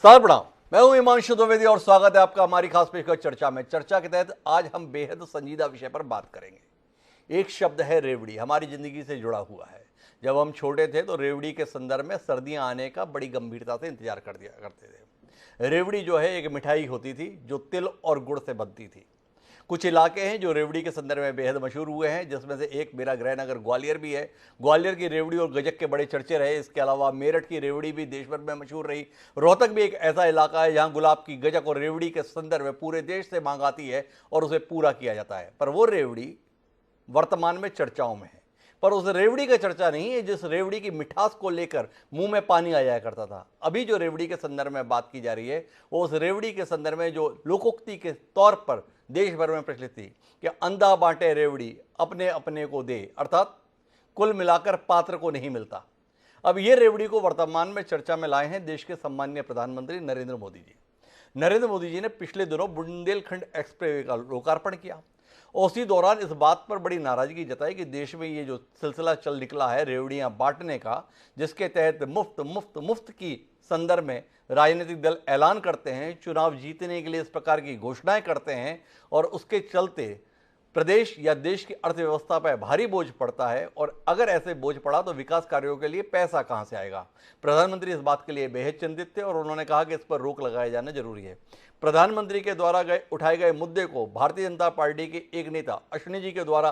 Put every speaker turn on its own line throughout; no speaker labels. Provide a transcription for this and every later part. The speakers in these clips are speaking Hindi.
सर प्रणाम। मैं हूं हिमांशु द्विवेदी और स्वागत है आपका हमारी खास पेशकश चर्चा में। चर्चा के तहत आज हम बेहद संजीदा विषय पर बात करेंगे। एक शब्द है रेवड़ी, हमारी जिंदगी से जुड़ा हुआ है। जब हम छोटे थे तो रेवड़ी के संदर्भ में सर्दियां आने का बड़ी गंभीरता से इंतजार कर दिया करते थे। रेवड़ी जो है एक मिठाई होती थी जो तिल और गुड़ से बनती थी। कुछ इलाके हैं जो रेवड़ी के संदर्भ में बेहद मशहूर हुए हैं, जिसमें से एक मेरा गृह नगर ग्वालियर भी है। ग्वालियर की रेवड़ी और गजक के बड़े चर्चे रहे। इसके अलावा मेरठ की रेवड़ी भी देश भर में मशहूर रही। रोहतक भी एक ऐसा इलाका है जहां गुलाब की गजक और रेवड़ी के संदर्भ में पूरे देश से मांग आती है और उसे पूरा किया जाता है। पर वो रेवड़ी वर्तमान में चर्चाओं में है, पर उस रेवड़ी का चर्चा नहीं है जिस रेवड़ी की मिठास को लेकर मुंह में पानी आ जाया करता था। अभी जो रेवड़ी के संदर्भ में बात की जा रही है वो उस रेवड़ी के संदर्भ में जो लोकोक्ति के तौर पर देश भर में प्रचलित थी कि अंधा बांटे रेवड़ी अपने अपने को दे, अर्थात कुल मिलाकर पात्र को नहीं मिलता। अब ये रेवड़ी को वर्तमान में चर्चा में लाए हैं देश के सम्माननीय प्रधानमंत्री नरेंद्र मोदी जी। नरेंद्र मोदी जी ने पिछले दिनों बुंदेलखंड एक्सप्रेस का लोकार्पण किया। उसी दौरान इस बात पर बड़ी नाराजगी जताई कि देश में ये जो सिलसिला चल निकला है रेवड़ियां बांटने का, जिसके तहत मुफ्त मुफ्त मुफ्त की संदर्भ में राजनीतिक दल ऐलान करते हैं, चुनाव जीतने के लिए इस प्रकार की घोषणाएं करते हैं और उसके चलते प्रदेश या देश की अर्थव्यवस्था पर भारी बोझ पड़ता है। और अगर ऐसे बोझ पड़ा तो विकास कार्यों के लिए पैसा कहां से आएगा। प्रधानमंत्री इस बात के लिए बेहद चिंतित थे और उन्होंने कहा कि इस पर रोक लगाया जाना जरूरी है। प्रधानमंत्री के द्वारा उठाए गए मुद्दे को भारतीय जनता पार्टी के एक नेता अश्विनी जी के द्वारा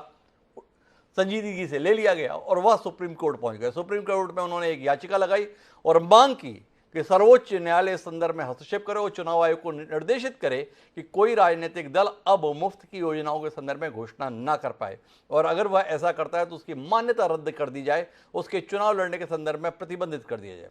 संजीदगी से ले लिया गया और वह सुप्रीम कोर्ट पहुंच गए। सुप्रीम कोर्ट में उन्होंने एक याचिका लगाई और मांग की कि सर्वोच्च न्यायालय इस संदर्भ में हस्तक्षेप करे और चुनाव आयोग को निर्देशित करे कि कोई राजनीतिक दल अब मुफ्त की योजनाओं के संदर्भ में घोषणा न कर पाए, और अगर वह ऐसा करता है तो उसकी मान्यता रद्द कर दी जाए, उसके चुनाव लड़ने के संदर्भ में प्रतिबंधित कर दिया जाए।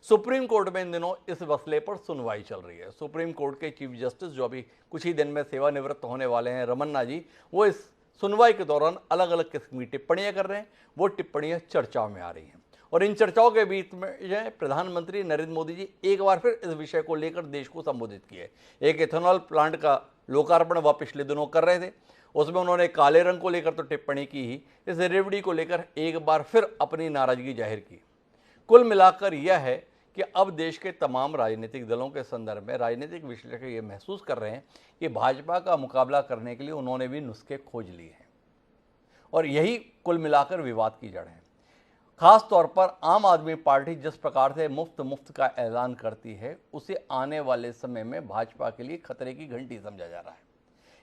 सुप्रीम कोर्ट में इन दिनों इस मसले पर सुनवाई चल रही है। सुप्रीम कोर्ट के चीफ जस्टिस जो अभी कुछ ही दिन में सेवानिवृत्त होने वाले हैं, रमन्ना जी, वो इस सुनवाई के दौरान अलग अलग किस्म की टिप्पणियां कर रहे हैं। वो टिप्पणियां चर्चाओं में आ रही हैं और इन चर्चाओं के बीच में प्रधानमंत्री नरेंद्र मोदी जी एक बार फिर इस विषय को लेकर देश को संबोधित किए। एक एथेनॉल प्लांट का लोकार्पण वह पिछले दिनों कर रहे थे, उसमें उन्होंने काले रंग को लेकर तो टिप्पणी की ही, इस रेवड़ी को लेकर एक बार फिर अपनी नाराजगी जाहिर की। कुल मिलाकर यह है कि अब देश के तमाम राजनीतिक दलों के संदर्भ में राजनीतिक विश्लेषक ये महसूस कर रहे हैं कि भाजपा का मुकाबला करने के लिए उन्होंने भी नुस्खे खोज लिए हैं और यही कुल मिलाकर विवाद की जड़ है। खास तौर पर आम आदमी पार्टी जिस प्रकार से मुफ्त का ऐलान करती है, उसे आने वाले समय में भाजपा के लिए खतरे की घंटी समझा जा रहा है।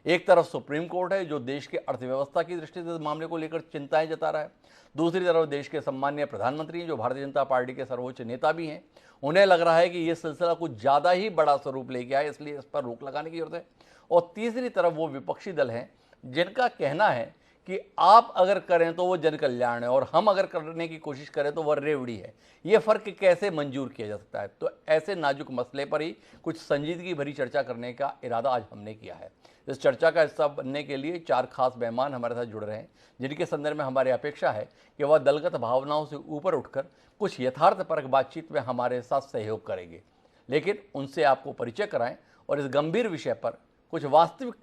एक तरफ सुप्रीम कोर्ट है जो देश के अर्थव्यवस्था की दृष्टि से इस मामले को लेकर चिंताएं जता रहा है। दूसरी तरफ देश के सम्माननीय प्रधानमंत्री जो भारतीय जनता पार्टी के सर्वोच्च नेता भी हैं, उन्हें लग रहा है कि यह सिलसिला कुछ ज़्यादा ही बड़ा स्वरूप ले गया है, इसलिए इस पर रोक लगाने की जरूरत है। और तीसरी तरफ वो विपक्षी दल हैं जिनका कहना है कि आप अगर करें तो वो जन कल्याण है और हम अगर करने की कोशिश करें तो वह रेवड़ी है। ये फ़र्क कैसे मंजूर किया जा सकता है? तो ऐसे नाजुक मसले पर ही कुछ संजीदगी भरी चर्चा करने का इरादा आज हमने किया है। इस चर्चा का हिस्सा बनने के लिए 4 खास मेहमान हमारे साथ जुड़ रहे हैं, जिनके संदर्भ में हमारी अपेक्षा है कि वह दलगत भावनाओं से ऊपर उठकर कुछ यथार्थपरक बातचीत में हमारे साथ सहयोग करेंगे। लेकिन उनसे आपको परिचय कराएं और इस गंभीर विषय पर कुछ वास्तविक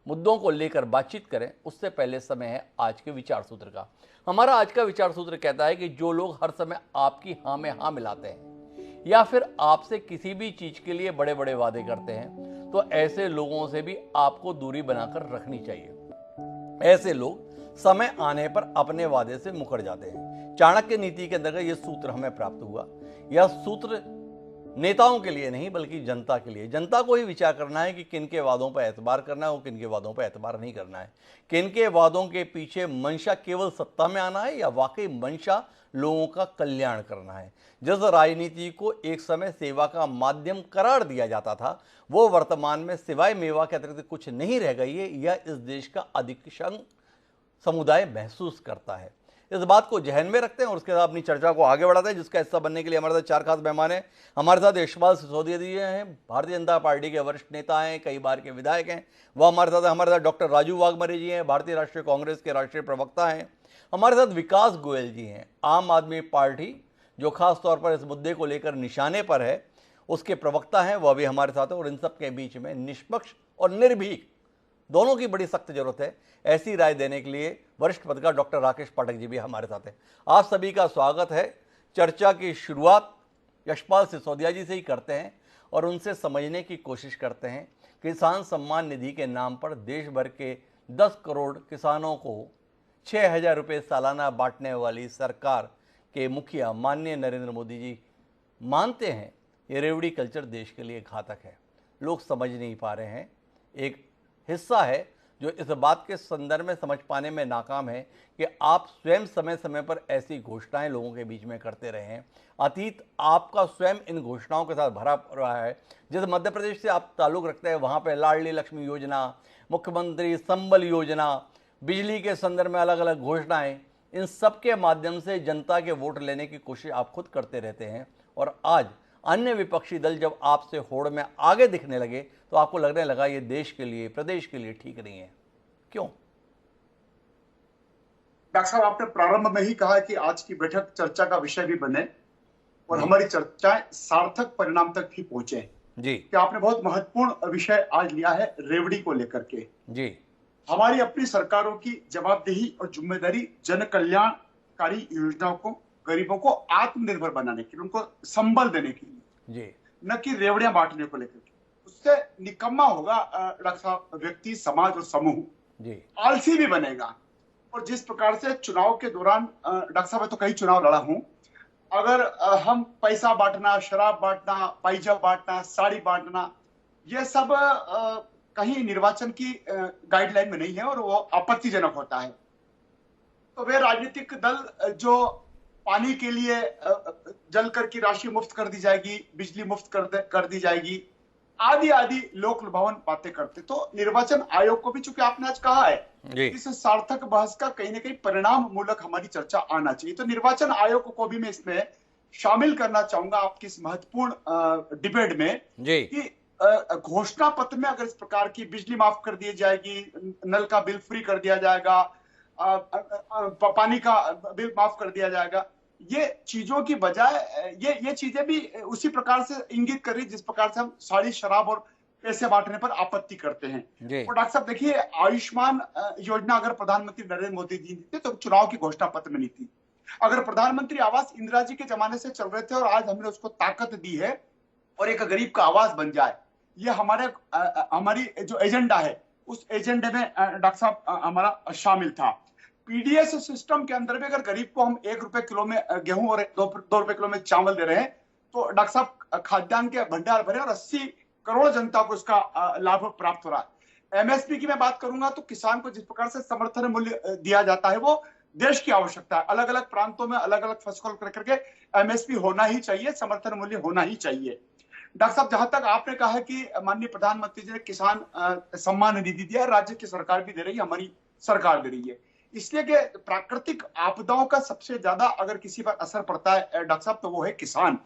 मुद्दों को लेकर बातचीत करें, उससे पहले समय है आज के विचार सूत्र का। हमारा आज का विचार सूत्र कहता है कि जो लोग हर समय आपकी हाँ में हाँ मिलाते हैं या फिर आपसे किसी भी चीज के लिए बड़े बड़े वादे करते हैं, तो ऐसे लोगों से भी आपको दूरी बनाकर रखनी चाहिए। ऐसे लोग समय आने पर अपने वादे से मुकर जाते हैं। चाणक्य नीति के अंतर्गत यह सूत्र हमें प्राप्त हुआ। यह सूत्र नेताओं के लिए नहीं बल्कि जनता के लिए। जनता को ही विचार करना है कि किन के वादों पर एतबार करना है और किन के वादों पर एतबार नहीं करना है। किन के वादों के पीछे मंशा केवल सत्ता में आना है या वाकई मंशा लोगों का कल्याण करना है। जिस राजनीति को एक समय सेवा का माध्यम करार दिया जाता था, वो वर्तमान में सिवाय मेवा के अतिरिक्त कुछ नहीं रह गई है। यह इस देश का अधिकांश समुदाय महसूस करता है। इस बात को जहन में रखते हैं और उसके साथ अपनी चर्चा को आगे बढ़ाते हैं, जिसका हिस्सा बनने के लिए हमारे साथ 4 खास मेहमान हैं। हमारे साथ यशपाल सिसोदिया जी हैं, भारतीय जनता पार्टी के वरिष्ठ नेता हैं, कई बार के विधायक हैं। वह हमारे साथ डॉक्टर राजू वाघमारे जी हैं, भारतीय राष्ट्रीय कांग्रेस के राष्ट्रीय प्रवक्ता हैं। हमारे साथ विकास गोयल जी हैं, आम आदमी पार्टी जो खास तौर पर इस मुद्दे को लेकर निशाने पर है, उसके प्रवक्ता हैं, वह भी हमारे साथ है। और इन सब के बीच में निष्पक्ष और निर्भीक दोनों की बड़ी सख्त जरूरत है, ऐसी राय देने के लिए वरिष्ठ पत्रकार डॉक्टर राकेश पाठक जी भी हमारे साथ हैं। आप सभी का स्वागत है। चर्चा की शुरुआत यशपाल सिसोदिया जी से ही करते हैं और उनसे समझने की कोशिश करते हैं। किसान सम्मान निधि के नाम पर देश भर के 10 करोड़ किसानों को 6,000 रुपये सालाना बांटने वाली सरकार के मुखिया माननीय नरेंद्र मोदी जी मानते हैं ये रेवड़ी कल्चर देश के लिए घातक है। लोग समझ नहीं पा रहे हैं। एक हिस्सा है जो इस बात के संदर्भ में समझ पाने में नाकाम है कि आप स्वयं समय समय पर ऐसी घोषणाएं लोगों के बीच में करते रहे हैं। अतीत आपका स्वयं इन घोषणाओं के साथ भरा रहा है। जिस मध्य प्रदेश से आप ताल्लुक़ रखते हैं वहाँ पर लाडली लक्ष्मी योजना, मुख्यमंत्री संबल योजना, बिजली के संदर्भ में अलग अलग घोषणाएं, इन सब के माध्यम से जनता के वोट लेने की कोशिश आप खुद करते रहते हैं। और आज अन्य विपक्षी दल जब आपसे होड़ में आगे दिखने लगे तो आपको लगने लगा ये देश के लिए, प्रदेश के लिए ठीक नहीं है। क्यों?
डॉक्टर साहब, आपने प्रारंभ में ही कहा कि आज की बैठक चर्चा का विषय भी बने और हमारी चर्चाएं सार्थक परिणाम तक भी पहुंचे
जी।
कि आपने बहुत महत्वपूर्ण विषय आज लिया है रेवड़ी को लेकर के।
जी।
हमारी अपनी सरकारों की जवाबदेही और जिम्मेदारी जन कल्याणकारी योजनाओं को, गरीबों को आत्मनिर्भर बनाने के लिए, उनको संबल देने के लिए
जी,
न कि रेवड़ियां बांटने को लेकर के। उससे निकम्मा होगा डॉक्टर साहब व्यक्ति, समाज और समूह
जी।
आलसी भी बनेगा। और जिस प्रकार से चुनाव के दौरान डॉक्टर साहब, मैं तो कई चुनाव लड़ा हूं, अगर हम पैसा बांटना, शराब बांटना, पाइजा बांटना, साड़ी बांटना, ये सब कहीं निर्वाचन की गाइडलाइन में नहीं है और वो आपत्तिजनक होता है। तो वे राजनीतिक दल जो पानी के लिए जलकर की राशि मुफ्त कर दी जाएगी, बिजली मुफ्त कर दी जाएगी, आदि आदि लोक लुभावन बातें करते। तो निर्वाचन आयोग को भी, चूंकि आपने आज कहा है, इस सार्थक बहस का कहीं ना कहीं परिणाम मूलक हमारी चर्चा आना चाहिए। तो निर्वाचन आयोग को भी मैं इसमें शामिल करना चाहूंगा आपकी इस महत्वपूर्ण डिबेट में कि घोषणा पत्र में अगर इस प्रकार की बिजली माफ कर दी जाएगी, नल का बिल फ्री कर दिया जाएगा, पानी का बिल माफ कर दिया जाएगा, ये चीजों की बजाय ये चीजें भी उसी प्रकार से इंगित कर रही जिस प्रकार से हम साड़ी, शराब और पैसे बांटने पर आपत्ति करते हैं। और डॉक्टर साहब देखिए, आयुष्मान योजना अगर प्रधानमंत्री नरेंद्र मोदी जी ने दी तो चुनाव की घोषणा पत्र में नहीं थी। अगर प्रधानमंत्री आवास इंदिरा जी के जमाने से चल रहे थे और आज हमने उसको ताकत दी है और एक गरीब का आवास बन जाए, ये हमारी जो एजेंडा है उस एजेंडे में डॉक्टर साहब हमारा शामिल था। पीडीएस सिस्टम के अंदर भी अगर गरीब को हम 1 रुपए किलो में गेहूं और 2 रुपए किलो में चावल दे रहे हैं तो डॉक्टर साहब खाद्यान्न के भंडार भरे और 80 करोड़ जनता को इसका लाभ प्राप्त हो रहा है। एमएसपी की मैं बात करूंगा तो किसान को जिस प्रकार से समर्थन मूल्य दिया जाता है वो देश की आवश्यकता है। अलग अलग प्रांतों में अलग अलग फसल करके एमएसपी होना ही चाहिए, समर्थन मूल्य होना ही चाहिए। डॉक्टर साहब, जहां तक आपने कहा कि माननीय प्रधानमंत्री जी ने किसान सम्मान निधि दिया, राज्य की सरकार भी दे रही है, हमारी सरकार दे रही है, इसलिए कि प्राकृतिक आपदाओं का सबसे ज्यादा अगर किसी पर असर पड़ता है डॉक्टर साहब तो वो है किसान।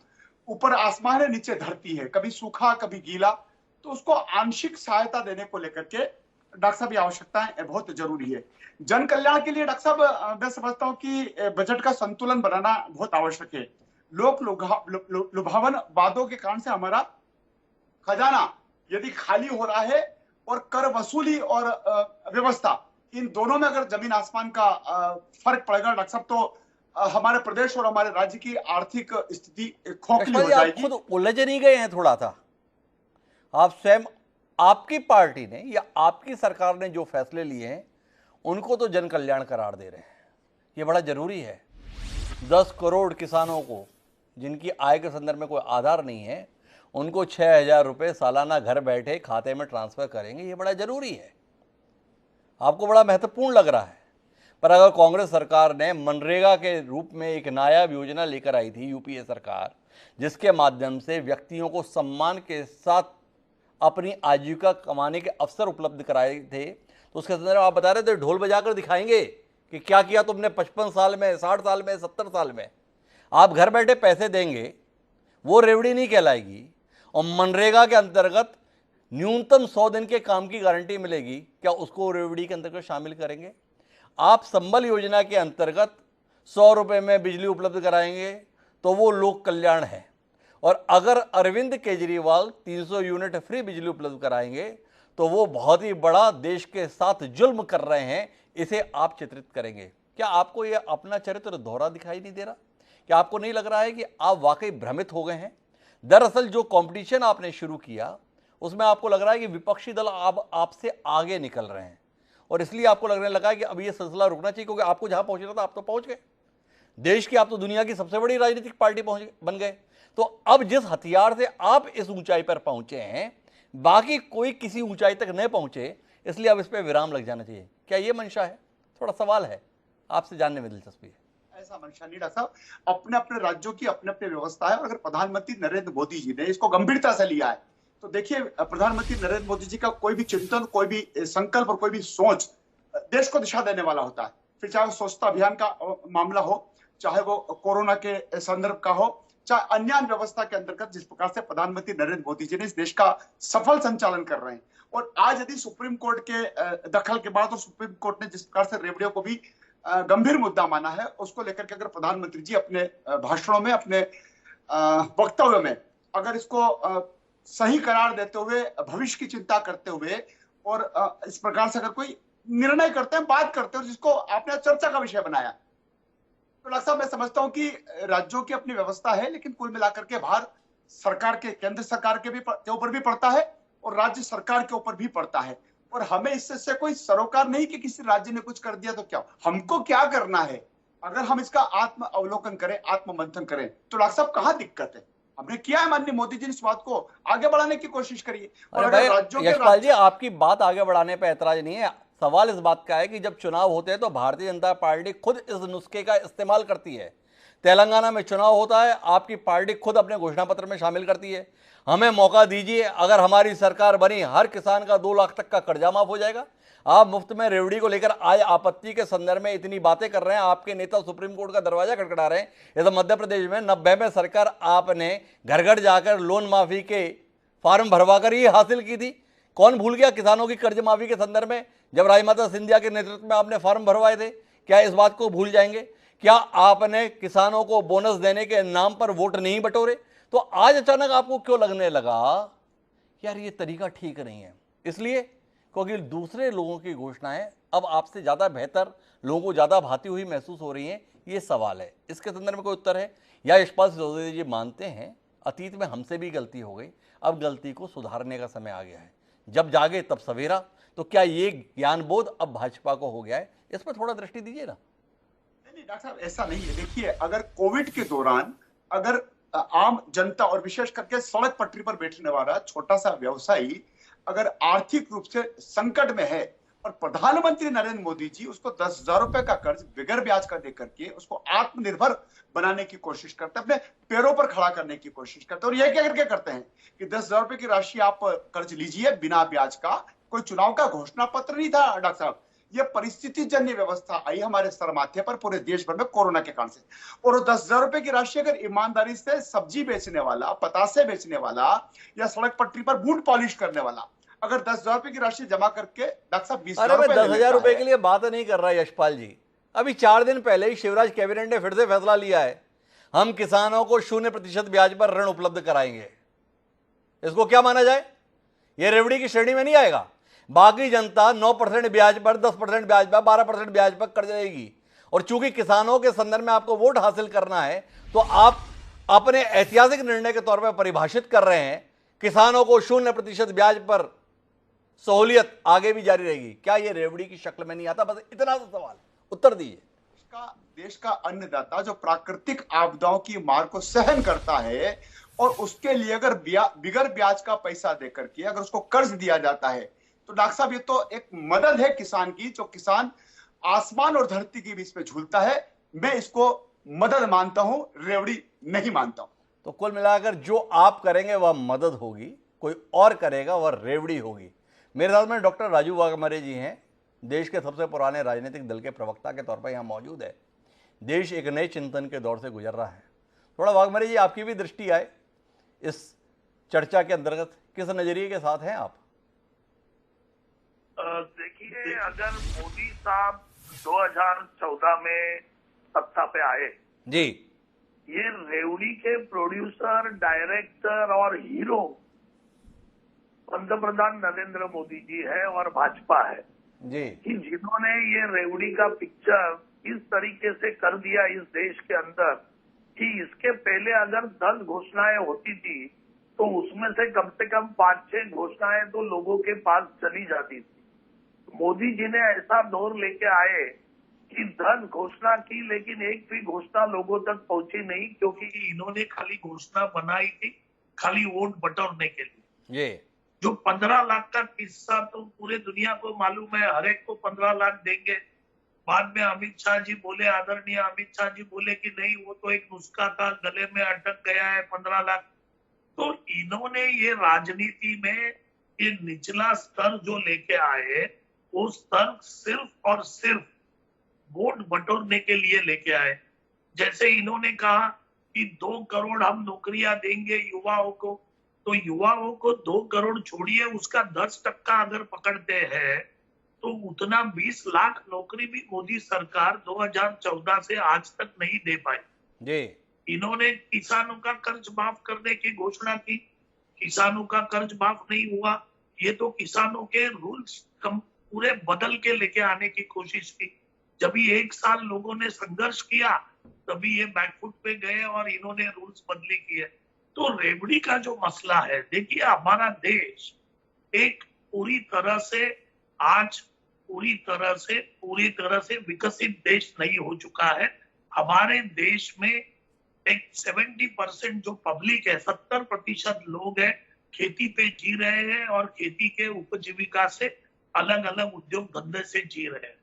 ऊपर आसमान है, नीचे धरती है, कभी सूखा कभी गीला, तो उसको आंशिक सहायता देने को लेकर के डॉक्टर साहब ये आवश्यकताएं बहुत जरूरी है। जन कल्याण के लिए डॉक्टर साहब मैं समझता हूँ कि बजट का संतुलन बनाना बहुत आवश्यक है। लोक लुभावन वादों के कारण से हमारा खजाना यदि खाली हो रहा है और कर वसूली और व्यवस्था, इन दोनों में अगर जमीन आसमान का फर्क पड़ेगा डॉक्टर साहब तो हमारे प्रदेश और हमारे राज्य की आर्थिक स्थिति खोखली हो जाएगी।
आप खुद उलझ नहीं गए हैं थोड़ा सा? आप स्वयं, आपकी पार्टी ने या आपकी सरकार ने जो फैसले लिए हैं उनको तो जन कल्याण करार दे रहे हैं। ये बड़ा जरूरी है। 10 करोड़ किसानों को जिनकी आय के संदर्भ में कोई आधार नहीं है उनको 6,000 रुपये सालाना घर बैठे खाते में ट्रांसफर करेंगे, ये बड़ा जरूरी है। आपको बड़ा महत्वपूर्ण लग रहा है, पर अगर कांग्रेस सरकार ने मनरेगा के रूप में एक नायाब योजना लेकर आई थी, यूपीए सरकार, जिसके माध्यम से व्यक्तियों को सम्मान के साथ अपनी आजीविका कमाने के अवसर उपलब्ध कराए थे, तो उसके संदर्भ में आप बता रहे थे ढोल बजाकर दिखाएंगे कि क्या किया तुमने 55 साल में, 60 साल में, 70 साल में। आप घर बैठे पैसे देंगे, वो रेवड़ी नहीं कहलाएगी। और मनरेगा के अंतर्गत न्यूनतम 100 दिन के काम की गारंटी मिलेगी, क्या उसको रेवड़ी के अंतर्गत शामिल करेंगे? आप संबल योजना के अंतर्गत 100 रुपये में बिजली उपलब्ध कराएंगे तो वो लोक कल्याण है। और अगर अरविंद केजरीवाल 300 यूनिट फ्री बिजली उपलब्ध कराएंगे तो वो बहुत ही बड़ा देश के साथ जुल्म कर रहे हैं, इसे आप चित्रित करेंगे। क्या आपको ये अपना चरित्र दोहरा दिखाई नहीं दे रहा? क्या आपको नहीं लग रहा है कि आप वाकई भ्रमित हो गए हैं? दरअसल जो कंपटीशन आपने शुरू किया उसमें आपको लग रहा है कि विपक्षी दल अब आपसे आगे निकल रहे हैं और इसलिए आपको लगने लगा है कि अब ये सिलसिला रुकना चाहिए, क्योंकि आपको जहां पहुंचना था आप तो पहुंच गए। देश की आप तो दुनिया की सबसे बड़ी राजनीतिक पार्टी बन गए। तो अब जिस हथियार से आप इस ऊंचाई पर पहुंचे हैं, बाकी कोई किसी ऊंचाई तक नहीं पहुंचे, इसलिए अब इस पर विराम लग जाना चाहिए। क्या ये मंशा है? थोड़ा सवाल है, आपसे जानने में दिलचस्पी है।
ऐसा मंशा नहीं डॉक्टर साहब, अपने अपने राज्यों की अपने अपने व्यवस्था है और अगर प्रधानमंत्री नरेंद्र मोदी जी ने इसको गंभीरता से लिया है तो देखिए, प्रधानमंत्री नरेंद्र मोदी जी का कोई भी चिंतन, कोई भी संकल्प और कोई भी सोच देश को दिशा देने वाला होता है। फिर चाहे वो स्वच्छता अभियान का मामला हो, चाहे वो कोरोना के संदर्भ का हो, चाहे अन्य व्यवस्था के अंतर्गत जिस प्रकार से प्रधानमंत्री नरेंद्र मोदी जी ने इस देश का सफल संचालन कर रहे हैं। और आज यदि सुप्रीम कोर्ट के दखल के बाद और सुप्रीम कोर्ट ने जिस प्रकार से रेवड़ियों को भी गंभीर मुद्दा माना है, उसको लेकर के अगर प्रधानमंत्री जी अपने भाषणों में, अपने वक्तव्य में अगर इसको सही करार देते हुए, भविष्य की चिंता करते हुए और इस प्रकार से अगर कोई निर्णय करते हैं, बात करते हैं जिसको आपने चर्चा का विषय बनाया, तो डॉक्टर साहब मैं समझता हूं कि राज्यों की अपनी व्यवस्था है, लेकिन कुल मिलाकर के भार सरकार के, केंद्र सरकार के ऊपर भी पड़ता है और राज्य सरकार के ऊपर भी पड़ता है। और हमें इससे कोई सरोकार नहीं कि किसी राज्य ने कुछ कर दिया तो क्या, हमको क्या करना है, अगर हम इसका आत्म अवलोकन करें, आत्म मंथन करें, तो डॉक्टर साहब कहां दिक्कत है? हमने किया है, माननीय मोदी जी ने इस बात को आगे बढ़ाने की कोशिश करिए। और अगर राज्यों के
यशपाल जी, आपकी बात आगे बढ़ाने पर ऐतराज नहीं है, सवाल इस बात का है कि जब चुनाव होते हैं तो भारतीय जनता पार्टी खुद इस नुस्खे का इस्तेमाल करती है। तेलंगाना में चुनाव होता है, आपकी पार्टी खुद अपने घोषणा पत्र में शामिल करती है, हमें मौका दीजिए, अगर हमारी सरकार बनी हर किसान का 2 लाख तक का कर्जा माफ हो जाएगा। आप मुफ्त में रेवड़ी को लेकर आए आपत्ति के संदर्भ में इतनी बातें कर रहे हैं, आपके नेता सुप्रीम कोर्ट का दरवाजा खटखटा रहे हैं। ये तो मध्य प्रदेश में 90 में सरकार आपने घर घर जाकर लोन माफी के फार्म भरवाकर ही हासिल की थी। कौन भूल गया किसानों की कर्ज माफी के संदर्भ में जब राजमाता सिंधिया के नेतृत्व में आपने फार्म भरवाए थे? क्या इस बात को भूल जाएंगे? क्या आपने किसानों को बोनस देने के नाम पर वोट नहीं बटोरे? तो आज अचानक आपको क्यों लगने लगा यार ये तरीका ठीक नहीं है? इसलिए क्योंकि दूसरे लोगों की घोषणाएं अब आपसे ज्यादा बेहतर, लोगों को ज्यादा भाती हुई महसूस हो रही हैं। ये सवाल है, इसके संदर्भ में कोई उत्तर है? या यशपाल सिसोदिया जी मानते हैं अतीत में हमसे भी गलती हो गई, अब गलती को सुधारने का समय आ गया है, जब जागे तब सवेरा? तो क्या ये ज्ञानबोध अब भाजपा को हो गया है? इस पर थोड़ा दृष्टि दीजिए ना।
नहीं डॉक्टर साहब, ऐसा नहीं है। देखिए, अगर कोविड के दौरान अगर आम जनता और विशेष करके सड़क पटरी पर बैठने वाला छोटा सा व्यवसायी अगर आर्थिक रूप से संकट में है और प्रधानमंत्री नरेंद्र मोदी जी उसको 10,000 रुपए का कर्ज बगैर ब्याज का देकर के उसको आत्मनिर्भर बनाने की कोशिश करते हैं, अपने पैरों पर खड़ा करने की कोशिश करते हैं। और यह क्या करके करते हैं कि 10,000 रुपए की राशि आप कर्ज लीजिए बिना ब्याज का। कोई चुनाव का घोषणा पत्र नहीं था डॉक्टर साहब, ये परिस्थिति जन्य व्यवस्था आई हमारे सर माथे पर पूरे देश भर में कोरोना के कारण से। और 10,000 रुपए की राशि अगर ईमानदारी से सब्जी बेचने वाला, पतासे बेचने वाला या सड़क पटरी पर बूट पॉलिश करने वाला अगर 10,000 रुपए की राशि जमा करके डॉक्टर साहब 20,000
रुपए 10,000 रुपए के लिए बात नहीं कर रहा है यशपाल जी। अभी 4 दिन पहले ही शिवराज कैबिनेट ने फिर से फैसला लिया है, हम किसानों को 0% ब्याज पर ऋण उपलब्ध कराएंगे। इसको क्या माना जाए? यह रेवड़ी की श्रेणी में नहीं आएगा। बाकी जनता 9% ब्याज पर, 10% ब्याज पर, 12% ब्याज पर कर्ज लेगी। और चूंकि किसानों के संदर्भ में आपको वोट हासिल करना है तो आप अपने ऐतिहासिक निर्णय के तौर पर परिभाषित कर रहे हैं किसानों को 0% ब्याज पर सहूलियत आगे भी जारी रहेगी। क्या यह रेवड़ी की शक्ल में नहीं आता? बस इतना सा सवाल, उत्तर दीजिए।
देश का अन्नदाता जो प्राकृतिक आपदाओं की मार को सहन करता है और उसके लिए अगर बिगर ब्याज का पैसा देकर के अगर उसको कर्ज दिया जाता है तो डॉक्टर साहब ये तो एक मदद है किसान की, जो किसान आसमान और धरती के बीच में झूलता है। मैं इसको मदद मानता हूं, रेवड़ी नहीं मानता हूं।
तो कुल मिलाकर जो आप करेंगे वह मदद होगी, कोई और करेगा वह रेवड़ी होगी। मेरे साथ में डॉक्टर राजू वाघमारे जी हैं, देश के सबसे पुराने राजनीतिक दल के प्रवक्ता के तौर पर यहाँ मौजूद है। देश एक नए चिंतन के दौर से गुजर रहा है। थोड़ा वाघमारे जी आपकी भी दृष्टि आए इस चर्चा के अंतर्गत, किस नजरिए के साथ हैं आप?
देखिए, अगर मोदी साहब 2014 में सत्ता पे आए
जी,
ये रेवड़ी के प्रोड्यूसर, डायरेक्टर और हीरो पंतप्रधान नरेंद्र मोदी जी है और भाजपा है
जी,
कि जिन्होंने ये रेवड़ी का पिक्चर इस तरीके से कर दिया इस देश के अंदर कि इसके पहले अगर 10 घोषणाएं होती थी तो उसमें से कम 5-6 घोषणाएं तो लोगों के पास चली जाती थी। मोदी जी ने ऐसा दौर लेके आए कि 10 घोषणा की, लेकिन एक भी घोषणा लोगों तक पहुंची नहीं, क्योंकि इन्होंने खाली घोषणा बनाई थी खाली वोट बटोरने के लिए।
ये
जो 15 लाख का किस्सा तो पूरे दुनिया को मालूम है, हर एक को 15 लाख देंगे। बाद में अमित शाह जी बोले, आदरणीय अमित शाह जी बोले कि नहीं, वो तो एक नुस्खा था, गले में अटक गया है 15 लाख। तो इन्होंने ये राजनीति में ये निचला स्तर जो लेके आए, वो स्तर सिर्फ और सिर्फ वोट बटोरने के लिए लेके आए। जैसे इन्होंने कहा कि 2 करोड़ हम नौकरियां देंगे युवाओं को, तो युवाओं को 2 करोड़ छोड़िए, उसका 10% अगर पकड़ते हैं तो उतना 20 लाख नौकरी भी मोदी सरकार 2014 से आज तक नहीं दे पाई।
जी
इन्होंने किसानों का कर्ज माफ करने की घोषणा की, किसानों का कर्ज माफ नहीं हुआ। ये तो किसानों के रूल्स पूरे बदल के लेके आने की कोशिश की। जब ये 1 साल लोगों ने संघर्ष किया तभी ये बैकफुट पे गए और इन्होंने रूल्स बदली किए। तो रेवड़ी का जो मसला है, देखिए हमारा देश एक पूरी तरह से विकसित देश नहीं हो चुका है। हमारे देश में एक 70% जो पब्लिक है, 70% लोग हैं खेती पे जी रहे हैं और खेती के उपजीविका से अलग अलग उद्योग धंधे से जी रहे हैं,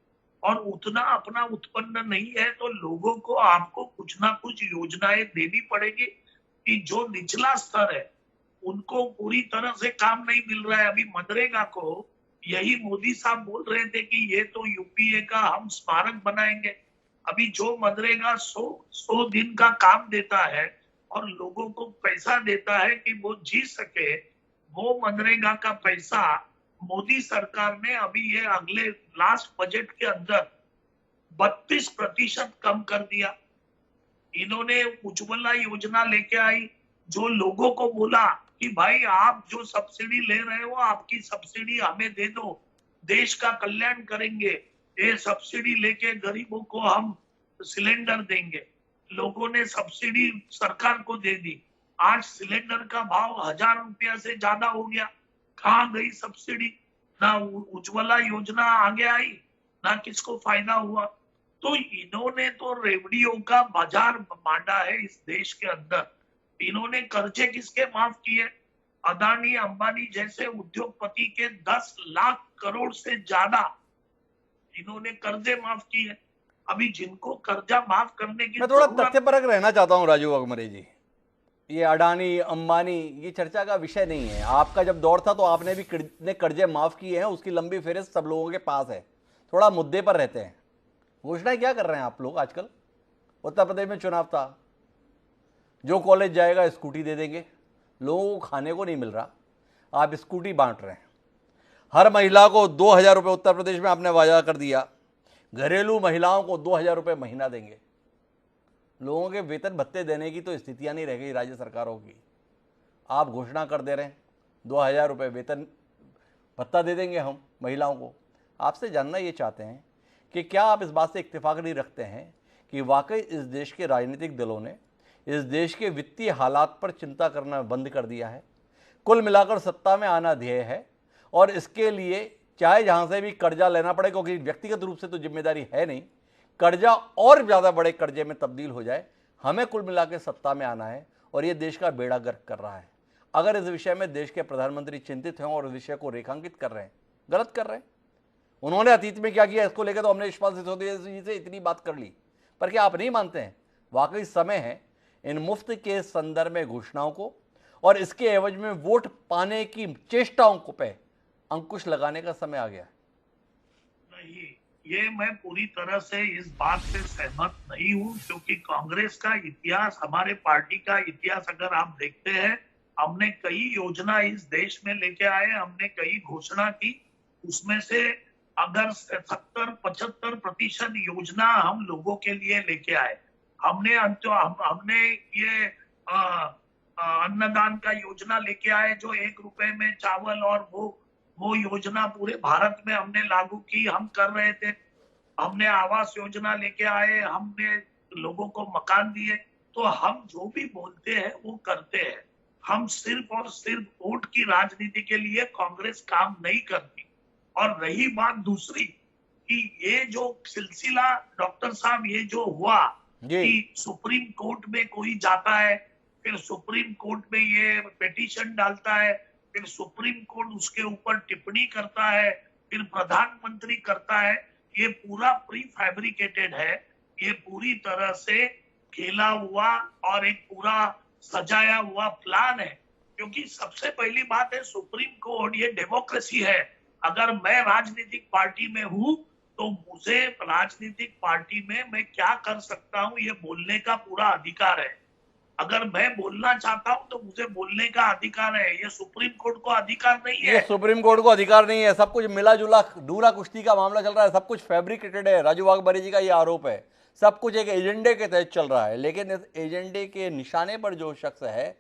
और उतना अपना उत्पन्न नहीं है। तो लोगों को आपको कुछ ना कुछ योजनाएं देनी पड़ेगी कि जो निचला स्तर है उनको पूरी तरह से काम नहीं मिल रहा है। अभी मनरेगा को यही मोदी साहब बोल रहे थे कि ये तो यूपीए का हम स्मारक बनाएंगे। अभी जो मनरेगा 100 दिन का काम देता है और लोगों को पैसा देता है कि वो जी सके, वो मनरेगा का पैसा मोदी सरकार ने अभी ये अगले लास्ट बजट के अंदर 32% कम कर दिया। इन्होंने उज्ज्वला योजना लेके आई, जो लोगों को बोला कि भाई आप जो सब्सिडी ले रहे हो आपकी सब्सिडी हमें दे दो, देश का कल्याण करेंगे, ये सब्सिडी लेके गरीबों को हम सिलेंडर देंगे। लोगों ने सब्सिडी सरकार को दे दी। आज सिलेंडर का भाव 1000 रुपया से ज्यादा हो गया। कहाँ गई सब्सिडी? ना उज्ज्वला योजना आगे आई, ना किसको फायदा हुआ। तो इन्होंने तो रेवड़ियों का बाजार बांटा है इस देश के अंदर। इन्होंने कर्जे किसके माफ किए? अदानी अंबानी जैसे उद्योगपति के 10 लाख करोड़ से ज्यादा इन्होंने कर्जे माफ किए। अभी जिनको कर्जा माफ करने की
मैं थोड़ा तथ्यपरक रहना चाहता हूं राजू वाघमारे जी। ये अडानी अंबानी ये चर्चा का विषय नहीं है। आपका जब दौर था तो आपने भी कितने कर्जे माफ किए हैं, उसकी लंबी फेहरिस्त सब लोगों के पास है। थोड़ा मुद्दे पर रहते हैं। घोषणाएं क्या कर रहे हैं आप लोग आजकल? उत्तर प्रदेश में चुनाव था, जो कॉलेज जाएगा स्कूटी दे देंगे। लोगों को खाने को नहीं मिल रहा, आप स्कूटी बांट रहे हैं। हर महिला को 2000 रुपये उत्तर प्रदेश में आपने वादा कर दिया। घरेलू महिलाओं को 2000 रुपये महीना देंगे। लोगों के वेतन भत्ते देने की तो स्थितियां नहीं रह गई राज्य सरकारों की। आप घोषणा कर दे रहे हैं 2000 रुपये वेतन भत्ता दे देंगे हम महिलाओं को। आपसे जानना ये चाहते हैं कि क्या आप इस बात से इत्तेफाक नहीं रखते हैं कि वाकई इस देश के राजनीतिक दलों ने इस देश के वित्तीय हालात पर चिंता करना बंद कर दिया है? कुल मिलाकर सत्ता में आना ध्येय है और इसके लिए चाहे जहां से भी कर्जा लेना पड़े, क्योंकि व्यक्तिगत रूप से तो जिम्मेदारी है नहीं, कर्जा और ज़्यादा बड़े कर्जे में तब्दील हो जाए, हमें कुल मिलाकर सत्ता में आना है और ये देश का बेड़ा गर्क कर रहा है। अगर इस विषय में देश के प्रधानमंत्री चिंतित हैं और इस विषय को रेखांकित कर रहे हैं, गलत कर रहे हैं। उन्होंने अतीत में क्या किया इसको लेकर तो हमने यशपाल सिसोदिया जी से इतनी बात कर ली, पर क्या आप नहीं मानते हैं वाकई समय है इन मुफ्त के संदर्भ में घोषणाओं को और इसके एवज में वोट पाने की चेष्टाओं को पे अंकुश लगाने का समय आ गया?
नहीं, ये मैं पूरी तरह से इस बात से सहमत नहीं हूं, क्योंकि कांग्रेस का इतिहास, हमारे पार्टी का इतिहास अगर आप देखते हैं, हमने कई योजना इस देश में लेके आए, हमने कई घोषणा की। उसमें से अगर 70-75% योजना हम लोगों के लिए लेके आए। हमने ये अन्नदान का योजना लेके आए, जो 1 रुपए में चावल, और वो योजना पूरे भारत में हमने लागू की, हम कर रहे थे। हमने आवास योजना लेके आए, हमने लोगों को मकान दिए। तो हम जो भी बोलते हैं वो करते हैं। हम सिर्फ और सिर्फ वोट की राजनीति के लिए कांग्रेस काम नहीं करती। और रही बात दूसरी कि ये जो सिलसिला डॉक्टर साहब ये जो हुआ
जी
कि सुप्रीम कोर्ट में कोई जाता है, फिर सुप्रीम कोर्ट में ये पिटीशन डालता है, फिर सुप्रीम कोर्ट उसके ऊपर टिप्पणी करता है, फिर प्रधानमंत्री करता है, ये पूरा प्री फैब्रिकेटेड है। ये पूरी तरह से खेला हुआ और एक पूरा सजाया हुआ प्लान है। क्योंकि सबसे पहली बात है, सुप्रीम कोर्ट ये डेमोक्रेसी है। अगर मैं राजनीतिक पार्टी में हूं तो मुझे राजनीतिक पार्टी में मैं क्या कर सकता हूं ये बोलने का पूरा अधिकार है। अगर मैं बोलना चाहता हूं तो मुझे बोलने का अधिकार है। ये सुप्रीम कोर्ट को अधिकार नहीं
ये
है।
सुप्रीम कोर्ट को अधिकार नहीं है। सब कुछ मिला जुला डूरा कुश्ती का मामला चल रहा है, सब कुछ फैब्रिकेटेड है। राजू वाघबारी जी का ये आरोप है, सब कुछ एक एजेंडे के तहत चल रहा है। लेकिन इस एजेंडे के निशाने पर जो शख्स है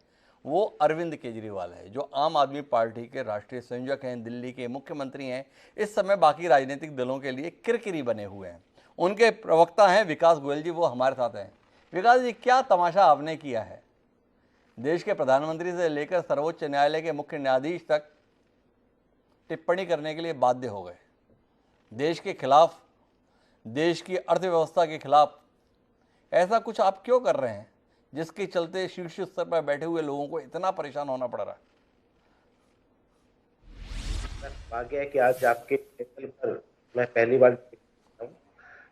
वो अरविंद केजरीवाल है, जो आम आदमी पार्टी के राष्ट्रीय संयोजक हैं, दिल्ली के मुख्यमंत्री हैं। इस समय बाकी राजनीतिक दलों के लिए किरकिरी बने हुए हैं। उनके प्रवक्ता हैं विकास गोयल जी, वो हमारे साथ हैं। विकास जी, क्या तमाशा आपने किया है? देश के प्रधानमंत्री से लेकर सर्वोच्च न्यायालय के मुख्य न्यायाधीश तक टिप्पणी करने के लिए बाध्य हो गए। देश के खिलाफ, देश की अर्थव्यवस्था के खिलाफ ऐसा कुछ आप क्यों कर रहे हैं जिसके चलते शीर्ष स्तर पर बैठे हुए लोगों को इतना परेशान होना पड़ रहा है?
भाग्य है कि आज आपके टेबल पर मैं पहली बार हूं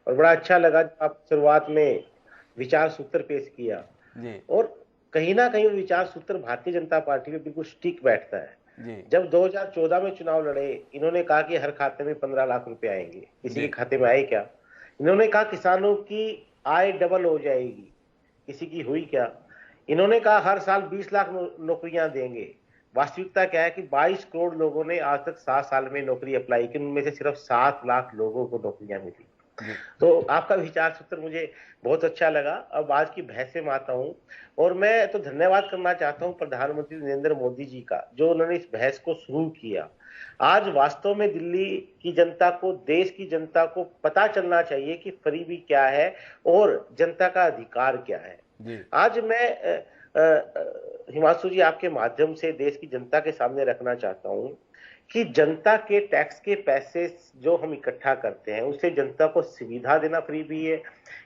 और बड़ा अच्छा लगा जब आप शुरुआत में विचार सूत्र पेश किया
जी
और कहीं ना कहीं वो विचार सूत्र भारतीय जनता पार्टी में बिल्कुल स्टिक बैठता है।
जी
जब 2014 में चुनाव लड़े, इन्होंने कहा कि हर खाते में 15 लाख रुपए आएंगे। किसी
जी।
के खाते में आए क्या? इन्होंने कहा किसानों की आय डबल हो जाएगी, किसी की हुई क्या? इन्होंने कहा हर साल 20 लाख नौकरियां देंगे। वास्तविकता क्या है कि 22 करोड़ लोगों ने आज तक 7 साल में नौकरी अप्लाई की, उनमें से सिर्फ 7 लाख लोगों को नौकरियां मिली।
जी
तो आपका विचार सूत्र मुझे बहुत अच्छा लगा। अब आज की बहस में आता हूं और मैं तो धन्यवाद करना चाहता हूं प्रधानमंत्री नरेंद्र मोदी जी का, जो उन्होंने इस बहस को शुरू किया। आज वास्तव में दिल्ली की जनता को, देश की जनता को पता चलना चाहिए कि फरीबी क्या है और जनता का अधिकार क्या है।
जी
आज मैं हिमांशु जी आपके माध्यम से देश की जनता के सामने रखना चाहता हूं कि जनता के टैक्स के पैसे जो हम इकट्ठा करते हैं उससे जनता को सुविधा देना फ्री भी है,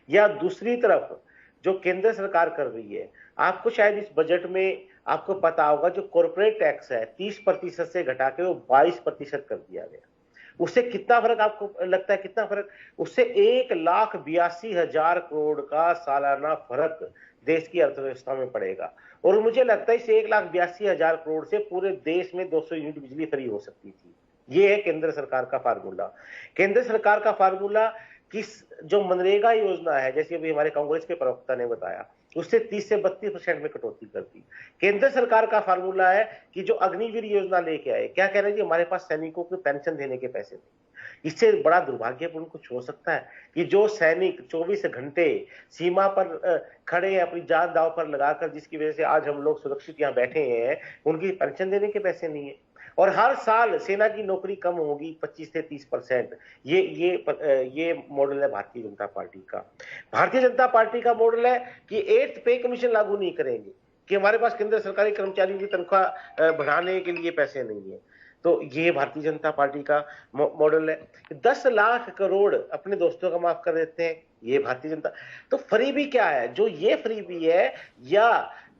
या दूसरी तरफ जो केंद्र सरकार कर रही है। आपको शायद इस बजट में आपको पता होगा जो कॉर्पोरेट टैक्स है 30% से घटा के वो 22% कर दिया गया। उससे कितना फर्क आपको लगता है? कितना फर्क? उससे 1,82,000 करोड़ का सालाना फर्क देश की अर्थव्यवस्था में पड़ेगा। और मुझे लगता है इस 1,82,000 करोड़ से पूरे देश में 200 यूनिट बिजली फ्री हो सकती थी। ये है केंद्र सरकार का फार्मूला। केंद्र सरकार का फार्मूला किस जो मनरेगा योजना है, जैसे अभी हमारे कांग्रेस के प्रवक्ता ने बताया, उससे 30 से 32% में कटौती कर दी। केंद्र सरकार का फार्मूला है कि जो अग्निवीर योजना लेके आए, क्या कह रहे हैं जी, हमारे पास सैनिकों को पेंशन देने के पैसे नहीं। इससे बड़ा दुर्भाग्यपूर्ण कुछ हो सकता है कि जो सैनिक 24 घंटे सीमा पर खड़े हैं, अपनी जान दांव पर लगाकर, जिसकी वजह से आज हम लोग सुरक्षित यहाँ बैठे हैं, उनकी पेंशन देने के पैसे नहीं है। और हर साल सेना की नौकरी कम होगी 25 से 30%। ये मॉडल है भारतीय जनता पार्टी का। भारतीय जनता पार्टी का मॉडल है कि 8th पे कमीशन लागू नहीं करेंगे, कि हमारे पास केंद्र सरकारी कर्मचारियों की तनख्वाह बढ़ाने के लिए पैसे नहीं है। तो ये भारतीय जनता पार्टी का मॉडल है। 10 लाख करोड़ अपने दोस्तों का माफ कर देते हैं, ये भारतीय जनता। तो फ्रीबी क्या है? जो ये फ्रीबी है, या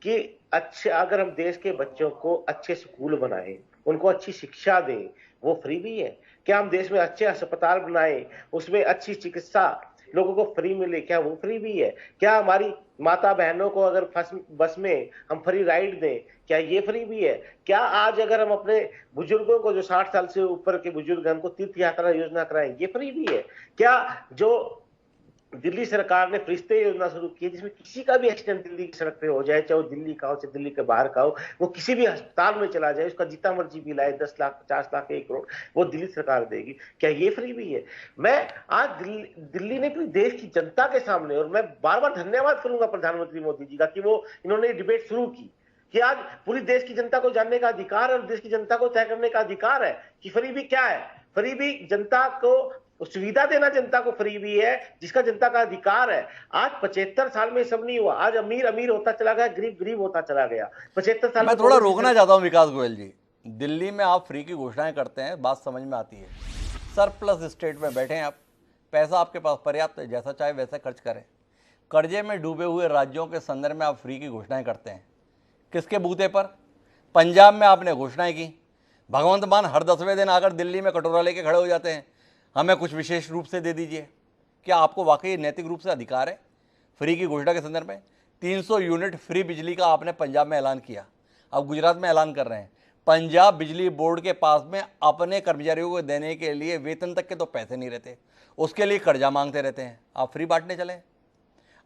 कि अच्छे, अगर हम देश के बच्चों को अच्छे स्कूल बनाएं, उनको अच्छी शिक्षा दें, वो फ्रीबी है? क्या हम देश में अच्छे अस्पताल बनाएं, उसमें अच्छी चिकित्सा लोगों को फ्री मिले, क्या वो फ्री भी है? क्या हमारी माता बहनों को अगर बस में हम फ्री राइड दें, क्या ये फ्री भी है? क्या आज अगर हम अपने बुजुर्गों को, जो 60 साल से ऊपर के बुजुर्ग हैं, उनको तीर्थ यात्रा योजना कराएं, ये फ्री भी है? क्या जो दिल्ली सरकार ने फरिश्ते योजना शुरू की है, जिसमें किसी का भी एक्सीडेंट दिल्ली की सड़क पे हो जाए, चाहे वो दिल्ली का हो चाहे दिल्ली के बाहर का हो, वो किसी भी अस्पताल में चला जाए, उसका जितना मर्जी बिल आए, 10 लाख 50 लाख 1 करोड़, वो दिल्ली सरकार देगी। क्या ये फ्री भी है? मैं आज दिल्ली ने पूरी देश की जनता के सामने, और मैं बार बार धन्यवाद करूंगा प्रधानमंत्री मोदी जी का कि वो इन्होंने डिबेट शुरू की, कि आज पूरी देश की जनता को जानने का अधिकार और देश की जनता को तय करने का अधिकार है कि फ्रीबी क्या है। फ्रीबी जनता को तो सुविधा देना जनता को फ्री भी है, जिसका जनता का अधिकार है। आज 75 साल में सब नहीं हुआ। आज अमीर अमीर होता चला गया, गरीब गरीब होता चला गया। 75 साल
मैं
में
थोड़ा
कांग्रेस
रोकना चाहता हूं विकास गोयल जी। दिल्ली में आप फ्री की घोषणाएं करते हैं, बात समझ में आती है। सरप्लस स्टेट में बैठे हैं आप, पैसा आपके पास पर्याप्त है, जैसा चाहे वैसा खर्च करें। कर्जे में डूबे हुए राज्यों के संदर्भ में आप फ्री की घोषणाएं करते हैं, किसके बूते पर? पंजाब में आपने घोषणाएं की, भगवंत मान हर 10वें दिन आकर दिल्ली में कटोरा लेके खड़े हो जाते हैं, हमें कुछ विशेष रूप से दे दीजिए। क्या आपको वाकई नैतिक रूप से अधिकार है फ्री की घोषणा के संदर्भ में? 300 यूनिट फ्री बिजली का आपने पंजाब में ऐलान किया, अब गुजरात में ऐलान कर रहे हैं। पंजाब बिजली बोर्ड के पास में अपने कर्मचारियों को देने के लिए वेतन तक के तो पैसे नहीं रहते, उसके लिए कर्जा मांगते रहते हैं। आप फ्री बांटने चले।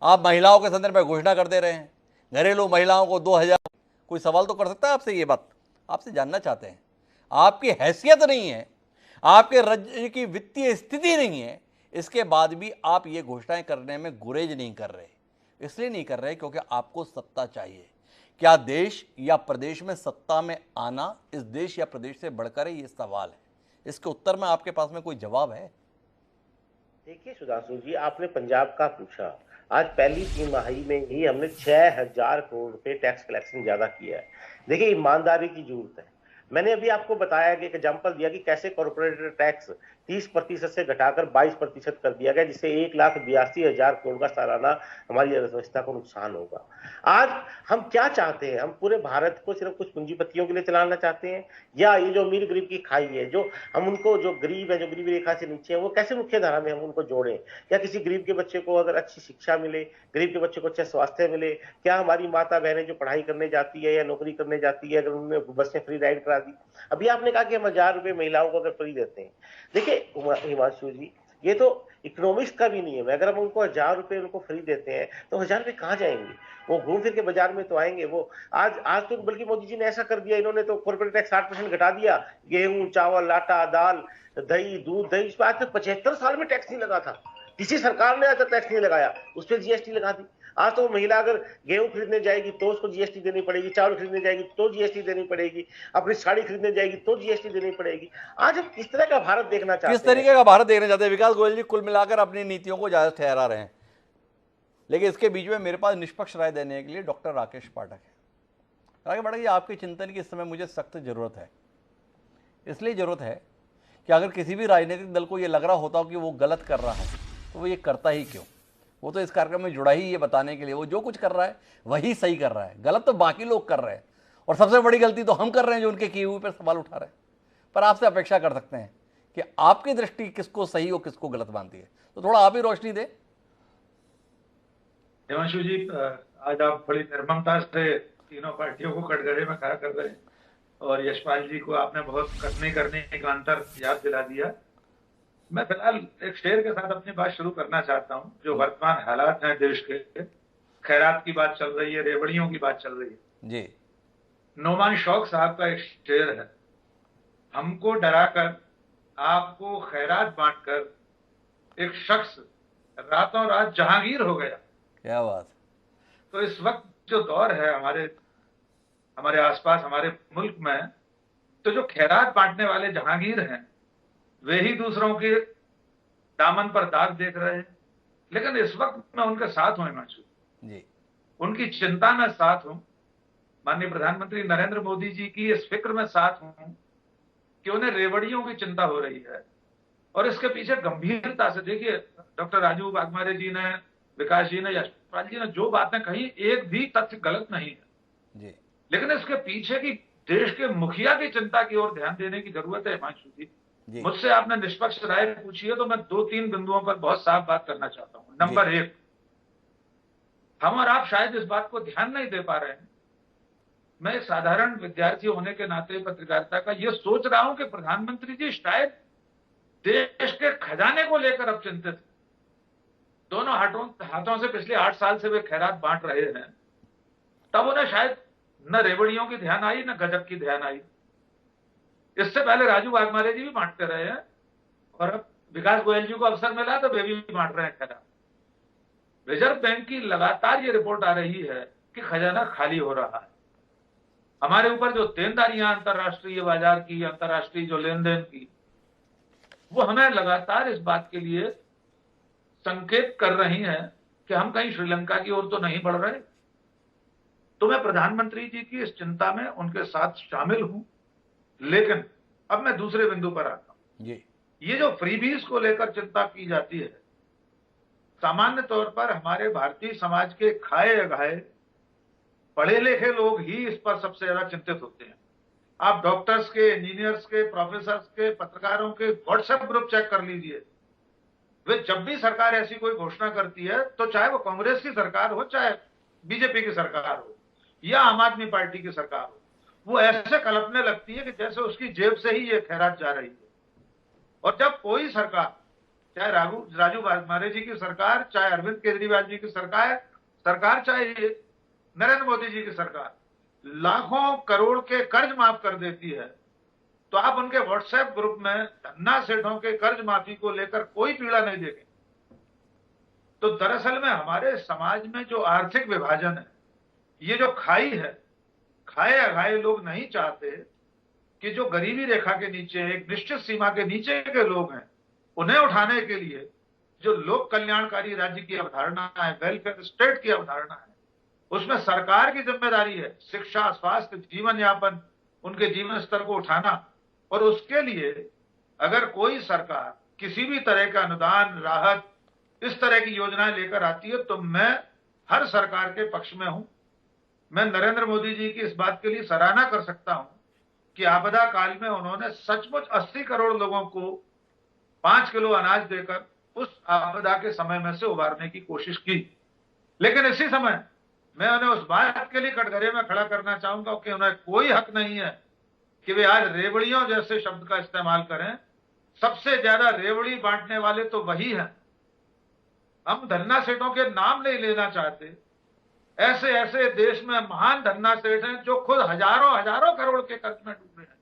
आप महिलाओं के संदर्भ में घोषणा कर दे रहे हैं, घरेलू महिलाओं को 2000। कोई सवाल तो कर सकता है आपसे? ये बात आपसे जानना चाहते हैं। आपकी हैसियत नहीं है, आपके राज्य की वित्तीय स्थिति नहीं है, इसके बाद भी आप ये घोषणाएं करने में गुरेज नहीं कर रहे। इसलिए नहीं कर रहे क्योंकि आपको सत्ता चाहिए। क्या देश या प्रदेश में सत्ता में आना इस देश या प्रदेश से बढ़कर है? ये सवाल है, इसके उत्तर में आपके पास में कोई जवाब है?
देखिए सुधांशु जी, आपने पंजाब का पूछा। आज पहली तिमाही में ही हमने 6000 करोड़ रुपए टैक्स कलेक्शन ज्यादा किया है। देखिए ईमानदारी की जरूरत है। मैंने अभी आपको बताया कि एक एग्जाम्पल दिया कि कैसे कॉर्पोरेट टैक्स 30% से घटाकर 22% कर दिया गया, जिससे 1,82,000 करोड़ का सालाना हमारी अर्थव्यवस्था को नुकसान होगा। आज हम क्या चाहते हैं? हम पूरे भारत को सिर्फ कुछ पूंजीपतियों के लिए चलाना चाहते हैं, या ये जो अमीर गरीब की खाई है, जो हम उनको, जो गरीब है, जो गरीबी रेखा से नीचे है, वो कैसे मुख्य धारा में हम उनको जोड़ें? क्या किसी गरीब के बच्चे को अगर अच्छी शिक्षा मिले, गरीब के बच्चे को अच्छा स्वास्थ्य मिले, क्या हमारी माता बहनें जो पढ़ाई करने जाती है या नौकरी करने जाती है, अगर उन्हें बस में फ्री राइड करा दी? अभी आपने कहा कि हम 1000 रुपए महिलाओं को अगर फ्री देते हैं। देखिए हिमांशु जी, ये तो इकोनॉमिक्स का भी नियम है। अगर हम उनको 1000 रुपए उनको फ्री देते हैं तो 1000 रुपए कहाँ जाएंगे? वो घूम फिर के बाजार में तो आएंगे। वो आज तो बल्कि मोदी जी ने ऐसा कर दिया, इन्होंने तो कॉर्पोरेट टैक्स 60% घटा दिया। गेहूं, चावल, आटा, दाल, दही, दूध, दही, इस पर आज तक 75 साल में टैक्स नहीं लगा था। किसी सरकार ने आज तक टैक्स नहीं लगाया, उस पर जीएसटी लगा दी। आज तो महिला अगर गेहूं खरीदने जाएगी तो उसको जीएसटी देनी पड़ेगी, चावल खरीदने जाएगी तो जीएसटी देनी पड़ेगी, अपनी साड़ी खरीदने जाएगी तो जीएसटी देनी पड़ेगी। आज हम किस तरह का भारत देखना चाहते हैं?
किस तरीके का भारत देखना चाहते हैं विकास गोयल जी? कुल मिलाकर अपनी नीतियों को ज्यादा ठहरा रहे हैं, लेकिन इसके बीच में मेरे पास निष्पक्ष राय देने के लिए डॉक्टर राकेश पाठक है। राकेश पाठक जी, आपके चिंतन की इस समय मुझे सख्त जरूरत है। इसलिए जरूरत है कि अगर किसी भी राजनीतिक दल को ये लग रहा होता कि वो गलत कर रहा है तो वो ये करता ही क्यों? वो तो इस कार्यक्रम में जुड़ा ही ये बताने के लिए, वो जो कुछ कर रहा है वही सही कर रहा है, गलत तो बाकी लोग कर रहे हैं, और सबसे बड़ी गलती तो हम कर रहे हैं जो उनके किए हुए पर सवाल उठा रहे हैं। पर आपसे अपेक्षा कर सकते हैं कि आपकी दृष्टि किसको सही और किसको गलत मानती है, तो थोड़ा आप ही रोशनी दें।
हिमांशु जी, आज आप बड़ी निर्ममता से तीनों पार्टियों को कटघरे में खड़ा कर रहे हैं, और यशपाल जी को आपने बहुत करने का अंतर याद दिला दिया। मैं फिलहाल एक शेर के साथ अपनी बात शुरू करना चाहता हूं। जो वर्तमान हालात हैं देश के, खैरात की बात चल रही है, रेवड़ियों की बात चल रही है
जी।
नोमान शौक साहब का एक शेर है, हमको डराकर आपको खैरात बांटकर एक शख्स रातों रात जहांगीर हो गया।
क्या बात।
तो इस वक्त जो दौर है हमारे आसपास, हमारे मुल्क में, तो जो खैरात बांटने वाले जहांगीर हैं वे ही दूसरों के दामन पर दाग देख रहे हैं। लेकिन इस वक्त मैं उनके साथ हूं हिमांशु
जी,
उनकी चिंता में साथ हूं। माननीय प्रधानमंत्री नरेंद्र मोदी जी की इस फिक्र में साथ हूं कि उन्हें रेवड़ियों की चिंता हो रही है, और इसके पीछे गंभीरता से देखिए, डॉक्टर राजू वाघमारे जी ने, विकास जी ने, यशपाल जी ने जो बातें कही, एक भी तथ्य गलत नहीं है
जी।
लेकिन इसके पीछे की देश के मुखिया की चिंता की ओर ध्यान देने की जरूरत है हिमांशु जी। मुझसे आपने निष्पक्ष राय पूछी है, तो मैं 2-3 बिंदुओं पर बहुत साफ बात करना चाहता हूं। नंबर 1, हम और आप शायद इस बात को ध्यान नहीं दे पा रहे हैं। मैं एक साधारण विद्यार्थी होने के नाते पत्रकारिता का ये सोच रहा हूं कि प्रधानमंत्री जी शायद देश के खजाने को लेकर अब चिंतित हैं। दोनों हाथों से पिछले 8 साल से वे खैरात बांट रहे हैं, तब उन्हें शायद न रेवड़ियों की ध्यान आई, न गजब की ध्यान आई। इससे पहले राजू वाघमारे जी भी बांटते रहे हैं, और अब विकास गोयल जी को अवसर मिला तो वे भी बांट रहे हैं खैरात। रिजर्व बैंक की लगातार ये रिपोर्ट आ रही है कि खजाना खाली हो रहा है। हमारे ऊपर जो देनदारियां अंतरराष्ट्रीय बाजार की, अंतरराष्ट्रीय जो लेन देन की, वो हमें लगातार इस बात के लिए संकेत कर रही हैं कि हम कहीं श्रीलंका की ओर तो नहीं बढ़ रहे। तो मैं प्रधानमंत्री जी की इस चिंता में उनके साथ शामिल हूं। लेकिन अब मैं दूसरे बिंदु पर आता हूं। ये जो फ्रीबीज को लेकर चिंता की जाती है, सामान्य तौर पर हमारे भारतीय समाज के खाए अघाए पढ़े लिखे लोग ही इस पर सबसे ज्यादा चिंतित होते हैं। आप डॉक्टर्स के, इंजीनियर्स के, प्रोफेसर्स के, पत्रकारों के व्हाट्सएप ग्रुप चेक कर लीजिए। वे जब भी सरकार ऐसी कोई घोषणा करती है, तो चाहे वो कांग्रेस की सरकार हो, चाहे बीजेपी की सरकार हो या आम आदमी पार्टी की सरकार हो, वो ऐसे कल्पने लगती है कि जैसे उसकी जेब से ही ये खैरात जा रही है। और जब कोई सरकार, चाहे राजू मारे जी की सरकार, चाहे अरविंद केजरीवाल जी की सरकार, चाहे नरेंद्र मोदी जी की सरकार लाखों करोड़ के कर्ज माफ कर देती है, तो आप उनके व्हाट्सएप ग्रुप में धन्ना सेठों के कर्ज माफी को लेकर कोई पीड़ा नहीं देंगे। तो दरअसल में हमारे समाज में जो आर्थिक विभाजन है, ये जो खाई है, खाए अघाए लोग नहीं चाहते कि जो गरीबी रेखा के नीचे, एक निश्चित सीमा के नीचे के लोग हैं, उन्हें उठाने के लिए जो लोक कल्याणकारी राज्य की अवधारणा है, वेलफेयर स्टेट की अवधारणा है, उसमें सरकार की जिम्मेदारी है शिक्षा, स्वास्थ्य, जीवन यापन, उनके जीवन स्तर को उठाना। और उसके लिए अगर कोई सरकार किसी भी तरह का अनुदान, राहत, इस तरह की योजनाएं लेकर आती है, तो मैं हर सरकार के पक्ष में हूं। मैं नरेंद्र मोदी जी की इस बात के लिए सराहना कर सकता हूं कि आपदा काल में उन्होंने सचमुच 80 करोड़ लोगों को 5 किलो अनाज देकर उस आपदा के समय में से उबारने की कोशिश की। लेकिन इसी समय मैं उन्हें उस बात के लिए कटघरे में खड़ा करना चाहूंगा कि उन्हें कोई हक नहीं है कि वे आज रेवड़ियों जैसे शब्द का इस्तेमाल करें। सबसे ज्यादा रेवड़ी बांटने वाले तो वही हैं। हम धन्ना सेठों के नाम नहीं लेना चाहते। ऐसे ऐसे देश में महान धन्ना सेठ हैं जो खुद हजारों करोड़ के कर्ज में डूबे हैं।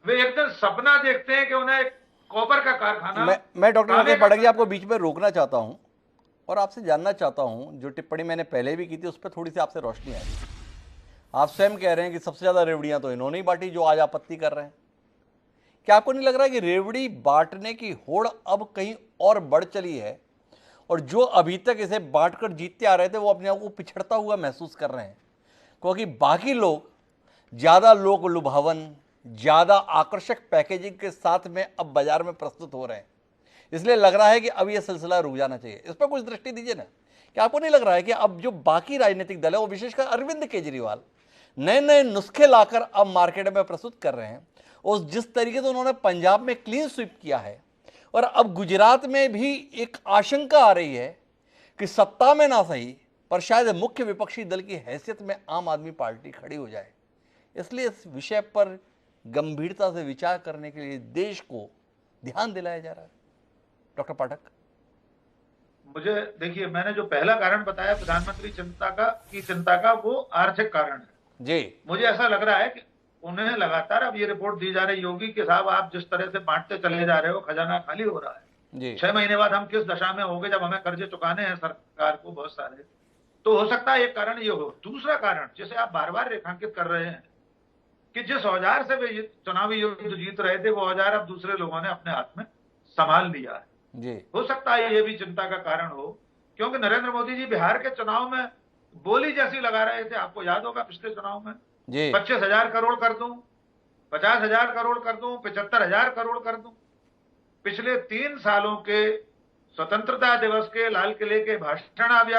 वे एक दिन सपना देखते हैं कि उन्हें एक कॉपर का कारखाना।
मैं डॉक्टर मुकेश पाठक जी आपको बीच में रोकना चाहता हूं और आपसे जानना चाहता हूं, जो टिप्पणी मैंने पहले भी की थी उस पर थोड़ी सी आपसे रोशनी आई। आप स्वयं कह रहे हैं कि सबसे ज़्यादा रेवड़ियां तो इन्होंने ही बांटी जो आज आपत्ति कर रहे हैं। क्या आपको नहीं लग रहा है कि रेवड़ी बांटने की होड़ अब कहीं और बढ़ चली है और जो अभी तक इसे बांटकर जीतते आ रहे थे वो अपने आप को पिछड़ता हुआ महसूस कर रहे हैं, क्योंकि बाकी लोग ज़्यादा लोक लुभावन, ज़्यादा आकर्षक पैकेजिंग के साथ में अब बाजार में प्रस्तुत हो रहे हैं। इसलिए लग रहा है कि अब यह सिलसिला रुक जाना चाहिए। इस पर कुछ दृष्टि दीजिए ना। क्या आपको नहीं लग रहा है कि अब जो बाकी राजनीतिक दल है, वो विशेषकर अरविंद केजरीवाल नए नए नुस्खे लाकर अब मार्केट में प्रस्तुत कर रहे हैं, और जिस तरीके से उन्होंने पंजाब में क्लीन स्वीप किया है और अब गुजरात में भी एक आशंका आ रही है कि सत्ता में ना सही पर शायद मुख्य विपक्षी दल की हैसियत में आम आदमी पार्टी खड़ी हो जाए, इसलिए इस विषय पर गंभीरता से विचार करने के लिए देश को ध्यान दिलाया जा रहा है। डॉक्टर पाठक,
मुझे देखिए, मैंने जो पहला कारण बताया प्रधानमंत्री चिंता का वो आर्थिक कारण है
जी।
मुझे ऐसा लग रहा है कि उन्हें लगातार अब ये रिपोर्ट दी जा रही योगी कि साहब आप जिस तरह से बांटते चले जा रहे हो, खजाना खाली हो रहा है जी। 6 महीने बाद हम किस दशा में होंगे जब हमें कर्जे चुकाने हैं सरकार को बहुत सारे। तो हो सकता है एक कारण ये हो। दूसरा कारण जिसे आप बार बार रेखांकित कर रहे हैं कि जिस औजार से वे चुनावी युद्ध जीत रहे थे, वो औजार अब दूसरे लोगों ने अपने हाथ में संभाल लिया है
जी।
हो सकता है ये भी चिंता का कारण हो, क्योंकि नरेंद्र मोदी जी बिहार के चुनाव में बोली जैसी लगा रहे थे। आपको याद होगा पिछले चुनाव में 25,000 करोड़ कर दूं, 50,000 करोड़ कर दूं, 75,000 करोड़ कर दूं। पिछले 3 सालों के स्वतंत्रता दिवस के लाल किले के भाषण आप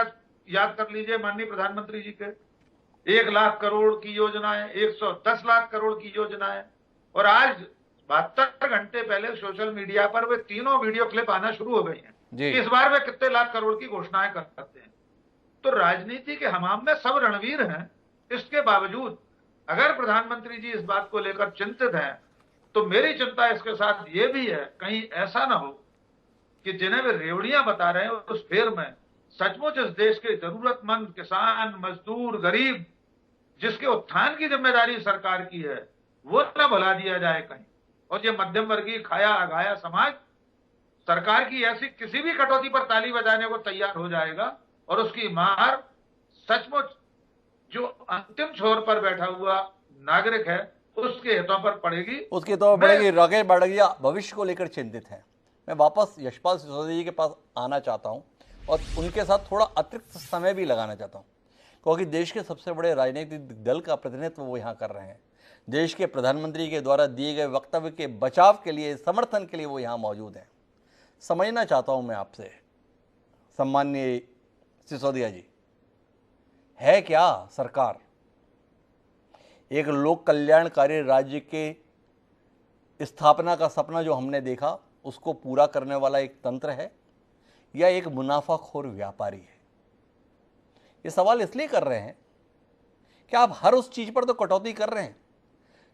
याद कर लीजिए माननीय प्रधानमंत्री जी के। 1 लाख करोड़ की योजनाएं, 110 लाख करोड़ की योजनाएं, और आज 72 घंटे पहले सोशल मीडिया पर वे तीनों वीडियो क्लिप आना शुरू हो गई हैं कि इस बार वे कितने लाख करोड़ की घोषणाएं कर सकते हैं। तो राजनीति के हमाम में सब रणवीर हैं। इसके बावजूद अगर प्रधानमंत्री जी इस बात को लेकर चिंतित हैं, तो मेरी चिंता इसके साथ ये भी है, कहीं ऐसा ना हो कि जिन्हें वे रेवड़ियां बता रहे हैं उस फेर में सचमुच इस देश के जरूरतमंद किसान, मजदूर, गरीब, जिसके उत्थान की जिम्मेदारी सरकार की है, वो न भुला दिया जाए कहीं, और ये मध्यम वर्गीय खाया अघाया समाज सरकार की ऐसी किसी भी कटौती पर ताली बजाने को तैयार हो जाएगा, और उसकी मार सचमुच जो अंतिम छोर पर बैठा हुआ नागरिक है उसके हितों पर पड़ेगी।
उसके तो बढ़ेगी। राकेश बाड़गिया भविष्य को लेकर चिंतित हैं। मैं वापस यशपाल सिसोदिया जी के पास आना चाहता हूं और उनके साथ थोड़ा अतिरिक्त समय भी लगाना चाहता हूं, क्योंकि देश के सबसे बड़े राजनीतिक दल का प्रतिनिधित्व वो यहाँ कर रहे हैं। देश के प्रधानमंत्री के द्वारा दिए गए वक्तव्य के बचाव के लिए, समर्थन के लिए वो यहाँ मौजूद हैं। समझना चाहता हूँ मैं आपसे, सम्माननीय सिसोदिया जी, है क्या सरकार एक लोक कल्याणकारी राज्य के स्थापना का सपना जो हमने देखा उसको पूरा करने वाला एक तंत्र है, या एक मुनाफाखोर व्यापारी है? ये सवाल इसलिए कर रहे हैं कि आप हर उस चीज पर तो कटौती कर रहे हैं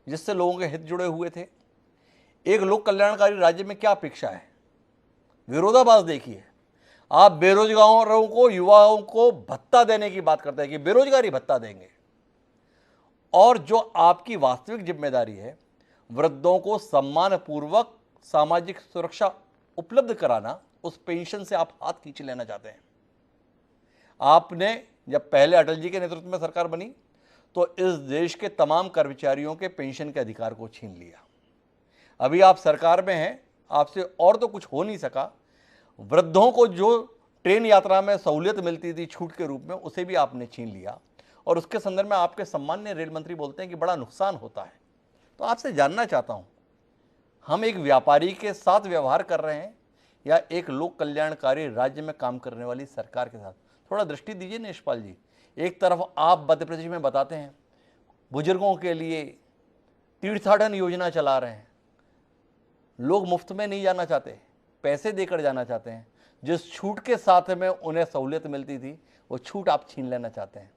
जिससे लोगों के हित जुड़े हुए थे। एक लोक कल्याणकारी राज्य में क्या अपेक्षा है? विरोधाभास देखिए। आप बेरोजगारों को, युवाओं को भत्ता देने की बात करते हैं कि बेरोजगारी भत्ता देंगे, और जो आपकी वास्तविक जिम्मेदारी है वृद्धों को सम्मानपूर्वक सामाजिक सुरक्षा उपलब्ध कराना, उस पेंशन से आप हाथ खींच लेना चाहते हैं। आपने जब पहले अटल जी के नेतृत्व में सरकार बनी तो इस देश के तमाम कर्मचारियों के पेंशन के अधिकार को छीन लिया। अभी आप सरकार में हैं, आपसे और तो कुछ हो नहीं सका। वृद्धों को जो ट्रेन यात्रा में सहूलियत मिलती थी छूट के रूप में, उसे भी आपने छीन लिया, और उसके संदर्भ में आपके सम्माननीय रेल मंत्री बोलते हैं कि बड़ा नुकसान होता है। तो आपसे जानना चाहता हूं, हम एक व्यापारी के साथ व्यवहार कर रहे हैं या एक लोक कल्याणकारी राज्य में काम करने वाली सरकार के साथ? थोड़ा दृष्टि दीजिए ना यशपाल जी। एक तरफ आप मध्य प्रदेश में बताते हैं बुजुर्गों के लिए तीर्थाटन योजना चला रहे हैं, लोग मुफ्त में नहीं जाना चाहते, पैसे देकर जाना चाहते हैं। जिस छूट के साथ में उन्हें सहूलियत मिलती थी वो छूट आप छीन लेना चाहते हैं।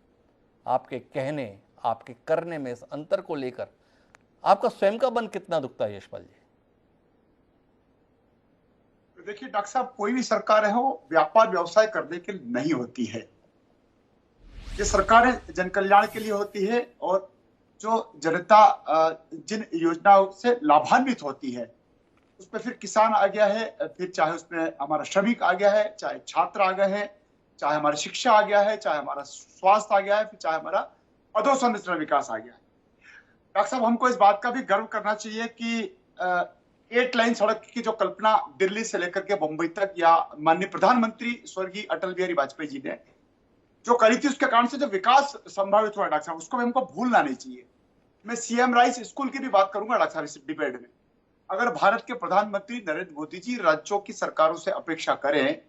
आपके कहने, आपके करने में इस अंतर को लेकर आपका स्वयं का मन कितना दुखता है यशपाल जी?
देखिए डॉक्टर साहब, कोई भी सरकार है वो व्यापार व्यवसाय करने के लिए नहीं होती है। ये सरकारें जन कल्याण के लिए होती है, और जो जनता जिन योजनाओं से लाभान्वित होती है उसमें फिर किसान आ गया है, फिर चाहे उसमें हमारा श्रमिक आ गया है, चाहे छात्र आ गए हैं, चाहे हमारी शिक्षा आ गया है, चाहे हमारा स्वास्थ्य आ गया है, फिर चाहे हमारा अधोसंरचना विकास आ गया है। डॉक्टर साहब, हमको इस बात का भी गर्व करना चाहिए कि 8 लाइन सड़क की जो कल्पना दिल्ली से लेकर के मुंबई तक, या माननीय प्रधानमंत्री स्वर्गीय अटल बिहारी वाजपेयी जी ने जो करी थी, उसके कारण से जो विकास संभावित हुआ डॉक्टर साहब, उसको भी हमको भूलना नहीं चाहिए। मैं सीएम राइस स्कूल की भी बात करूंगा डॉक्टर साहब इस डिबेट में। अगर भारत के प्रधानमंत्री नरेंद्र मोदी जी राज्यों की सरकारों से अपेक्षा करें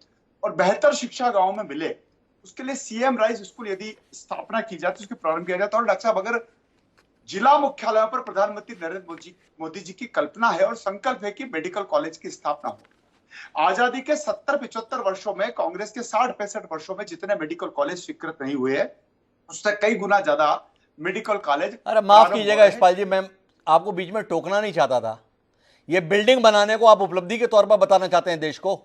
और बेहतर शिक्षा गांव में मिले, उसके लिए सीएम राइस स्कूल यदि स्थापना की जाए, तो उसकी प्रारंभ किया जाता। और डॉक्टर साहब, अगर जिला मुख्यालयों पर प्रधानमंत्री नरेंद्र मोदी जी की कल्पना है और संकल्प है कि मेडिकल कॉलेज की स्थापना हो। आजादी के 70-75 वर्षों में, कांग्रेस के 60-65 वर्षों में जितने मेडिकल कॉलेज स्वीकृत नहीं हुए हैं, उससे कई गुना ज्यादा मेडिकल कॉलेज।
अरे माफ कीजिएगा यशपाल जी, मैं आपको बीच में टोकना नहीं चाहता था। ये बिल्डिंग बनाने को आप उपलब्धि के तौर पर बताना चाहते हैं देश को?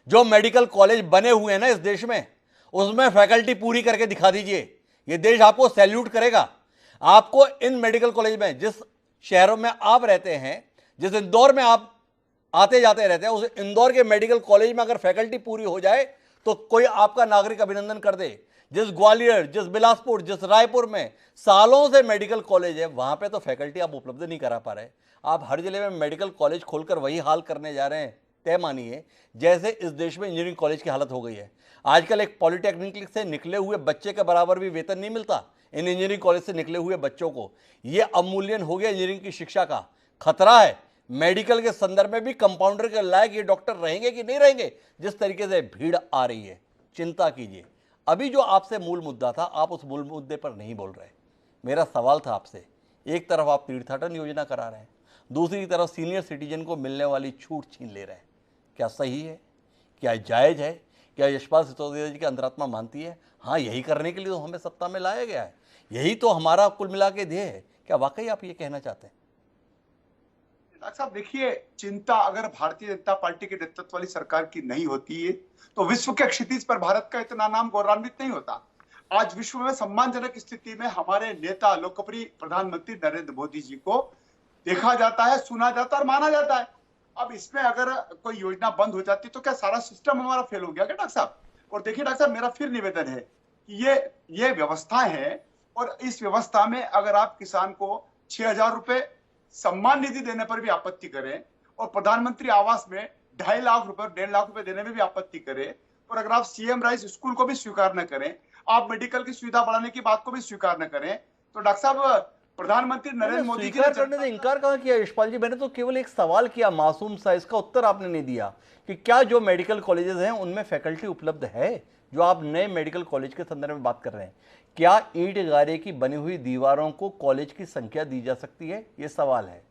जो मेडिकल कॉलेज बने हुए हैं ना इस देश में, उसमें फैकल्टी पूरी करके दिखा दीजिए, ये देश आपको सैल्यूट करेगा। आपको इन मेडिकल कॉलेज में, जिस शहरों में आप रहते हैं, जिस इंदौर में आप आते जाते रहते हैं, उस इंदौर के मेडिकल कॉलेज में अगर फैकल्टी पूरी हो जाए तो कोई आपका नागरिक अभिनंदन कर दे। जिस ग्वालियर, जिस बिलासपुर, जिस रायपुर में सालों से मेडिकल कॉलेज है, वहां पे तो फैकल्टी आप उपलब्ध नहीं करा पा रहे। आप हर जिले में मेडिकल कॉलेज खोलकर वही हाल करने जा रहे हैं, तय मानिए जैसे इस देश में इंजीनियरिंग कॉलेज की हालत हो गई है। आजकल एक पॉलिटेक्निक से निकले हुए बच्चे के बराबर भी वेतन नहीं मिलता इन इंजीनियरिंग कॉलेज से निकले हुए बच्चों को। यह अवमूल्यन हो गया इंजीनियरिंग की शिक्षा का। खतरा है मेडिकल के संदर्भ में भी कंपाउंडर के लायक ये डॉक्टर रहेंगे कि नहीं रहेंगे, जिस तरीके से भीड़ आ रही है। चिंता कीजिए। अभी जो आपसे मूल मुद्दा था, आप उस मूल मुद्दे पर नहीं बोल रहे। मेरा सवाल था आपसे, एक तरफ आप तीर्थाटन योजना करा रहे हैं, दूसरी तरफ सीनियर सिटीजन को मिलने वाली छूट छीन ले रहे हैं। क्या सही है? क्या जायज है? क्या यशपाल सिसोदिया जी की अंतरात्मा मानती है हाँ यही करने के लिए तो हमें सत्ता में लाया गया है, यही तो हमारा कुल मिला के ध्येय है? क्या वाकई आप ये कहना चाहते हैं?
डॉक्टर साहब देखिए, चिंता अगर भारतीय जनता पार्टी के नेतृत्व वाली सरकार की नहीं होती है तो विश्व के क्षितिज पर भारत का इतना नाम गौरवान्वित नहीं होता। आज विश्व में सम्मानजनक स्थिति में हमारे नेता, लोकप्रिय प्रधानमंत्री नरेंद्र मोदी जी को देखा जाता है, सुना जाता है और माना जाता है। अब इसमें अगर कोई योजना बंद हो जाती तो क्या सारा सिस्टम हमारा फेल हो गया क्या डॉक्टर साहब? और देखिए डॉक्टर साहब, मेरा फिर निवेदन है कि ये व्यवस्था है, और इस व्यवस्था में अगर आप किसान को 6,000 रुपए सम्मान निधि देने पर भी आपत्ति करें और प्रधानमंत्री आवास में 2.5 लाख रुपए और 1.5 लाख रुपए देने में भी आपत्ति करें, और अगर आप सीएम राइस स्कूल को भी स्वीकार न करें, आप मेडिकल की सुविधा बढ़ाने की बात को भी स्वीकार न करें, तो डॉक्टर साहब प्रधानमंत्री नरेंद्र मोदी जी
स्वीकार करने से इनकार कहाँ किया यशपाल जी? मैंने तो केवल एक सवाल किया मासूम सा, इसका उत्तर आपने नहीं दिया कि क्या जो मेडिकल कॉलेजेस हैं उनमें फैकल्टी उपलब्ध है? जो आप नए मेडिकल कॉलेज के संदर्भ में बात कर रहे हैं, क्या ईंट गारे की बनी हुई दीवारों को कॉलेज की संख्या दी जा सकती है? ये सवाल है।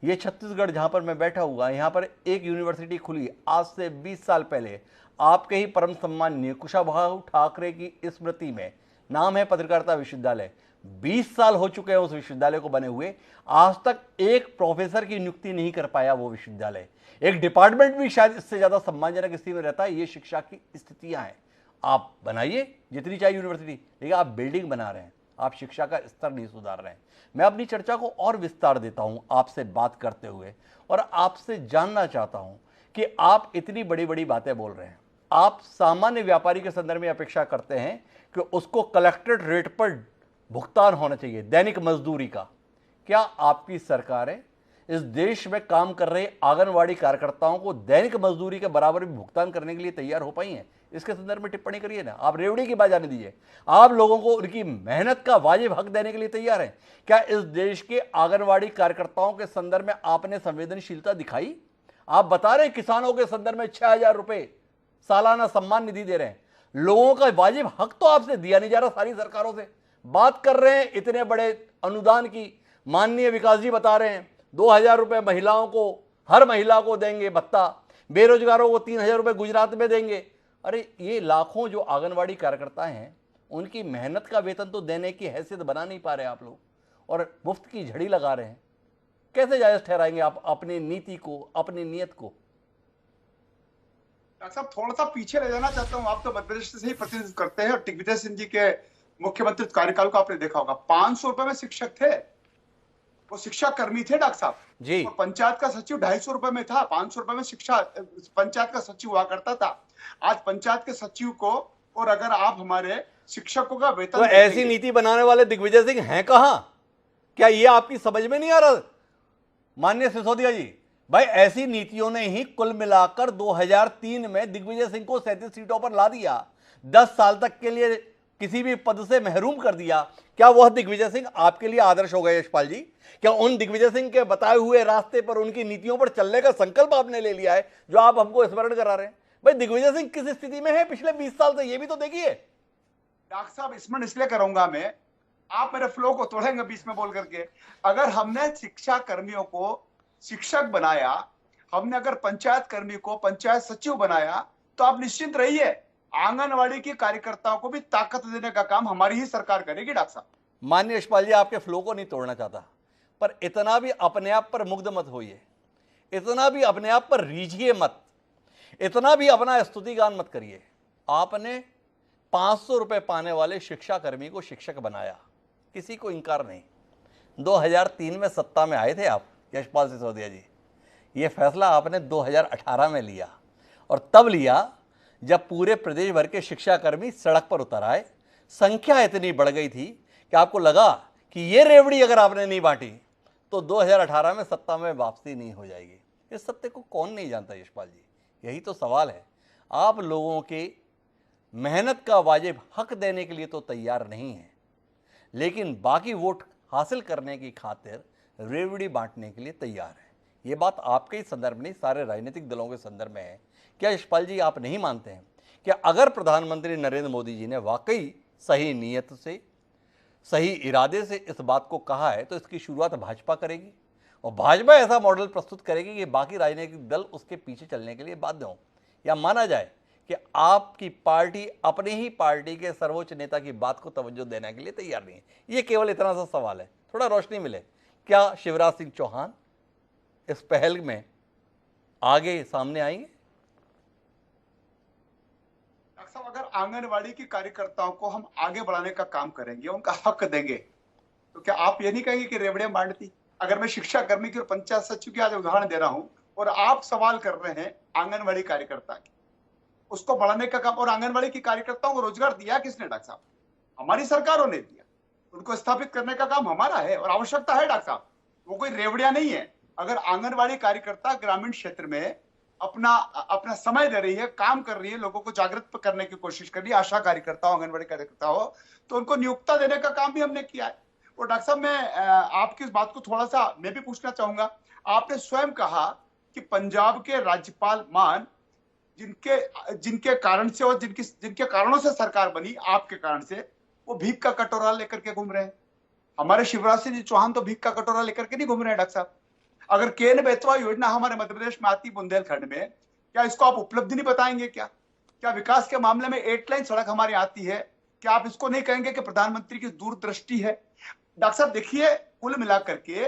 ये छत्तीसगढ़ जहां पर मैं बैठा हुआ, यहाँ पर एक यूनिवर्सिटी खुली आज से 20 साल पहले, आपके ही परम सम्माननीय कुशाभाऊ ठाकरे की स्मृति में। नाम है पत्रकारिता विश्वविद्यालय। 20 साल हो चुके हैं उस विश्वविद्यालय को बने हुए, आज तक एक प्रोफेसर की नियुक्ति नहीं कर पाया वो विश्वविद्यालय। एक डिपार्टमेंट भी शायद इससे ज्यादा सम्मानजनक स्थिति में रहता है। ये शिक्षा की स्थितियां हैं। आप बनाइए जितनी चाहिए यूनिवर्सिटी, लेकिन आप बिल्डिंग बना रहे हैं, आप शिक्षा का स्तर नहीं सुधार रहे हैं। मैं अपनी चर्चा को और विस्तार देता हूं आपसे बात करते हुए, और आपसे जानना चाहता हूं कि आप इतनी बड़ी बड़ी बातें बोल रहे हैं, आप सामान्य व्यापारी के संदर्भ में अपेक्षा करते हैं कि उसको कलेक्टेड रेट पर भुगतान होना चाहिए दैनिक मजदूरी का। क्या आपकी सरकारें इस देश में काम कर रहे आंगनवाड़ी कार्यकर्ताओं को दैनिक मजदूरी के बराबर भी भुगतान करने के लिए तैयार हो पाई हैं? इसके संदर्भ में टिप्पणी करिए ना। आप रेवड़ी की बात जाने दीजिए, आप लोगों को उनकी मेहनत का वाजिब हक देने के लिए तैयार हैं? क्या इस देश के आंगनवाड़ी कार्यकर्ताओं के संदर्भ में आपने संवेदनशीलता दिखाई? आप बता रहे हैं किसानों के संदर्भ में 6,000 रुपए सालाना सम्मान निधि दे रहे हैं। लोगों का वाजिब हक तो आपसे दिया नहीं जा रहा। सारी सरकारों से बात कर रहे हैं इतने बड़े अनुदान की, माननीय विकास जी बता रहे हैं 2,000 रुपए महिलाओं को, हर महिला को देंगे भत्ता, बेरोजगारों को 3,000 रुपए गुजरात में देंगे। अरे ये लाखों जो आंगनवाड़ी कार्यकर्ता हैं, उनकी मेहनत का वेतन तो देने की हैसियत बना नहीं पा रहे आप लोग, और मुफ्त की झड़ी लगा रहे हैं। कैसे जायज ठहराएंगे आप अपनी नीति को, अपनी नीयत को?
डॉक्टर साहब थोड़ा सा पीछे ले जाना चाहता हूँ। आप तो मध्य प्रदेश से ही प्रतिनिधित्व करते हैं और दिग्विजय सिंह जी के मुख्यमंत्री कार्यकाल को आपने देखा होगा। 500 रुपए में शिक्षक थे, वो शिक्षा कर्मी थे डॉक्टर साहब
जी।
और पंचायत का सचिव 250 रुपए में था। 500 रुपए में शिक्षा पंचायत का सचिव हुआ करता था। आज पंचायत के सचिव को, और अगर आप हमारे शिक्षकों का वेतन
तो ऐसी नीति बनाने वाले दिग्विजय सिंह हैं कहां? क्या ये आपकी समझ में नहीं आ रहा माननीय सिसोदिया जी? भाई ऐसी नीतियों ने ही कुल मिलाकर 2003 में दिग्विजय सिंह को 37 सीटों पर ला दिया, 10 साल तक के लिए किसी भी पद से महरूम कर दिया। क्या वह दिग्विजय सिंह आपके लिए आदर्श हो गए यशपाल जी? क्या उन दिग्विजय सिंह के बताए हुए रास्ते पर, उनकी नीतियों पर चलने का संकल्प आपने ले लिया है जो आप हमको स्मरण करा रहे हैं? भाई दिग्विजय सिंह किस स्थिति में है पिछले 20 साल से, ये भी तो देखिए।
डॉक्टर साहब स्मरण इसलिए करूंगा मैं, आप मेरे फ्लो को तोड़ेंगे बीच में बोल करके। अगर हमने शिक्षा कर्मियों को शिक्षक बनाया, हमने अगर पंचायत कर्मी को पंचायत सचिव बनाया, तो आप निश्चिंत रहिए आंगनवाड़ी के कार्यकर्ताओं को भी ताकत देने का काम हमारी ही सरकार करेगी। डॉक्टर साहब
माननीय यशपाल जी, आपके फ्लो को नहीं तोड़ना चाहता, पर इतना भी अपने आप पर मुग्ध मत होइए, इतना भी अपने आप पर रीझिए मत, इतना भी अपना स्तुतिगान मत करिए। आपने 500 रुपए पाने वाले शिक्षा कर्मी को शिक्षक बनाया, किसी को इंकार नहीं। 2003 में सत्ता में आए थे आप यशपाल सिसोदिया जी। ये फैसला आपने 2018 में लिया, और तब लिया जब पूरे प्रदेश भर के शिक्षाकर्मी सड़क पर उतर आए। संख्या इतनी बढ़ गई थी कि आपको लगा कि ये रेवड़ी अगर आपने नहीं बांटी तो 2018 में सत्ता में वापसी नहीं हो जाएगी। इस सत्य को कौन नहीं जानता यशपाल जी? यही तो सवाल है। आप लोगों के मेहनत का वाजिब हक देने के लिए तो तैयार नहीं है, लेकिन बाकी वोट हासिल करने की खातिर रेवड़ी बांटने के लिए तैयार है। ये बात आपके ही संदर्भ नहीं, सारे राजनीतिक दलों के संदर्भ में है। क्या यशपाल जी आप नहीं मानते हैं कि अगर प्रधानमंत्री नरेंद्र मोदी जी ने वाकई सही नीयत से, सही इरादे से इस बात को कहा है, तो इसकी शुरुआत भाजपा करेगी, और भाजपा ऐसा मॉडल प्रस्तुत करेगी कि बाकी राजनीतिक दल उसके पीछे चलने के लिए बाध्य हों? या माना जाए कि आपकी पार्टी अपनी ही पार्टी के सर्वोच्च नेता की बात को तवज्जो देने के लिए तैयार नहीं है? ये केवल इतना सा सवाल है, थोड़ा रोशनी मिले। क्या शिवराज सिंह चौहान इस पहल में आगे सामने आएंगे?
डॉक्टर साहब अगर आंगनवाड़ी की कार्यकर्ताओं को हम आगे बढ़ाने का काम करेंगे, उनका हक देंगे, तो क्या आप ये नहीं कहेंगे कि रेवड़ियां बांटती? अगर मैं शिक्षा कर्मी की और पंचायत सचिव की आज उदाहरण दे रहा हूं, और आप सवाल कर रहे हैं आंगनवाड़ी कार्यकर्ता की, उसको बढ़ाने का काम, और आंगनवाड़ी की कार्यकर्ताओं को रोजगार दिया किसने? डॉक्टर साहब हमारी सरकारों ने दिया। उनको स्थापित करने का काम हमारा है और आवश्यकता है डॉक्टर साहब। वो कोई रेवड़िया नहीं है। अगर आंगनबाड़ी कार्यकर्ता ग्रामीण क्षेत्र में अपना अपना समय दे रही है, काम कर रही है, लोगों को जागृत करने की कोशिश कर रही है, आशा कार्यकर्ता हो, आंगनबाड़ी कार्यकर्ता हो, तो उनको नियुक्ता देने का काम भी हमने किया है। और डॉक्टर साहब, मैं आपकी इस बात को थोड़ा सा मैं भी पूछना चाहूंगा। आपने स्वयं कहा कि पंजाब के राज्यपाल मान जिनके जिनके कारण से और जिनके कारणों से सरकार बनी, आपके कारण से, वो भीख का कटोरा लेकर के घूम रहे हैं। हमारे शिवराज सिंह जी चौहान तो भीख का कटोरा लेकर के नहीं घूम रहे हैं डॉक्टर साहब। अगर केन बेतवा योजना हमारे मध्य प्रदेश में आती बुंदेलखंड में, क्या इसको आप उपलब्धि नहीं बताएंगे? क्या विकास के मामले में 8 लाइन सड़क हमारी आती है, क्या आप इसको नहीं कहेंगे कि प्रधानमंत्री की दूरदृष्टि है? डॉक्टर साहब देखिए, कुल मिलाकर के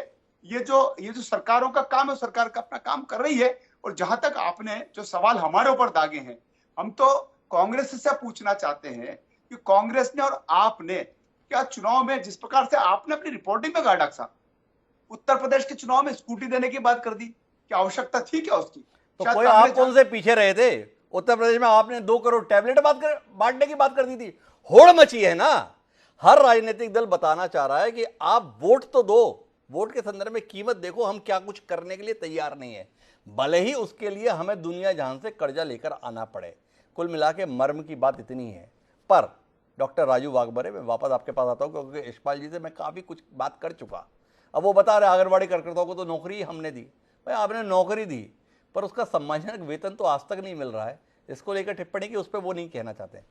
ये जो सरकारों का काम है, सरकार का अपना काम कर रही है। और जहां तक आपने जो सवाल हमारे ऊपर दागे हैं, हम तो कांग्रेस से पूछना चाहते हैं कि कांग्रेस ने और आपने क्या चुनाव में, जिस प्रकार से आपने अपनी रिपोर्टिंग में कहा डॉक्टर साहब, उत्तर प्रदेश के चुनाव में स्कूटी देने की बात कर दी, क्या आवश्यकता थी क्या उसकी?
तो कोई आप कौन से पीछे रहे थे? उत्तर प्रदेश में आपने 2 करोड़ टैबलेट बांटने की बात कर दी थी। होड़ मची है ना। हर राजनीतिक दल बताना चाह रहा है कि आप वोट तो दो, वोट के संदर्भ में कीमत देखो, हम क्या कुछ करने के लिए तैयार नहीं है, भले ही उसके लिए हमें दुनिया जहां से कर्जा लेकर आना पड़े। कुल मिला के मर्म की बात इतनी है। पर डॉक्टर राजू वाघबरे, मैं वापस आपके पास आता हूं क्योंकि यशपाल जी से मैं काफ़ी कुछ बात कर चुका। अब वो बता रहे आंगनबाड़ी कार्यकर्ताओं को तो नौकरी ही हमने दी। भाई आपने नौकरी दी, पर उसका सम्मानजनक वेतन तो आज तक नहीं मिल रहा है। इसको लेकर टिप्पणी की, उस पर वो नहीं कहना चाहते।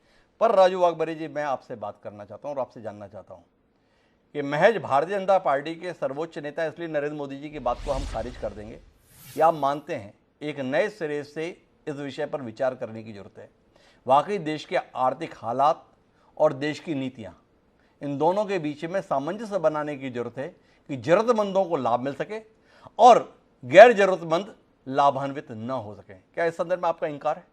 पर राजू वाघबरे जी, मैं आपसे बात करना चाहता हूँ और आपसे जानना चाहता हूँ कि महज भारतीय जनता पार्टी के सर्वोच्च नेता इसलिए नरेंद्र मोदी जी की बात को हम खारिज कर देंगे, या आप मानते हैं एक नए सिरे से इस विषय पर विचार करने की जरूरत है? वाकई देश के आर्थिक हालात और देश की नीतियाँ, इन दोनों के बीच में सामंजस्य बनाने की जरूरत है कि जरूरतमंदों को लाभ मिल सके और गैर जरूरतमंद लाभान्वित न हो सके। क्या इस संदर्भ में आपका इंकार है?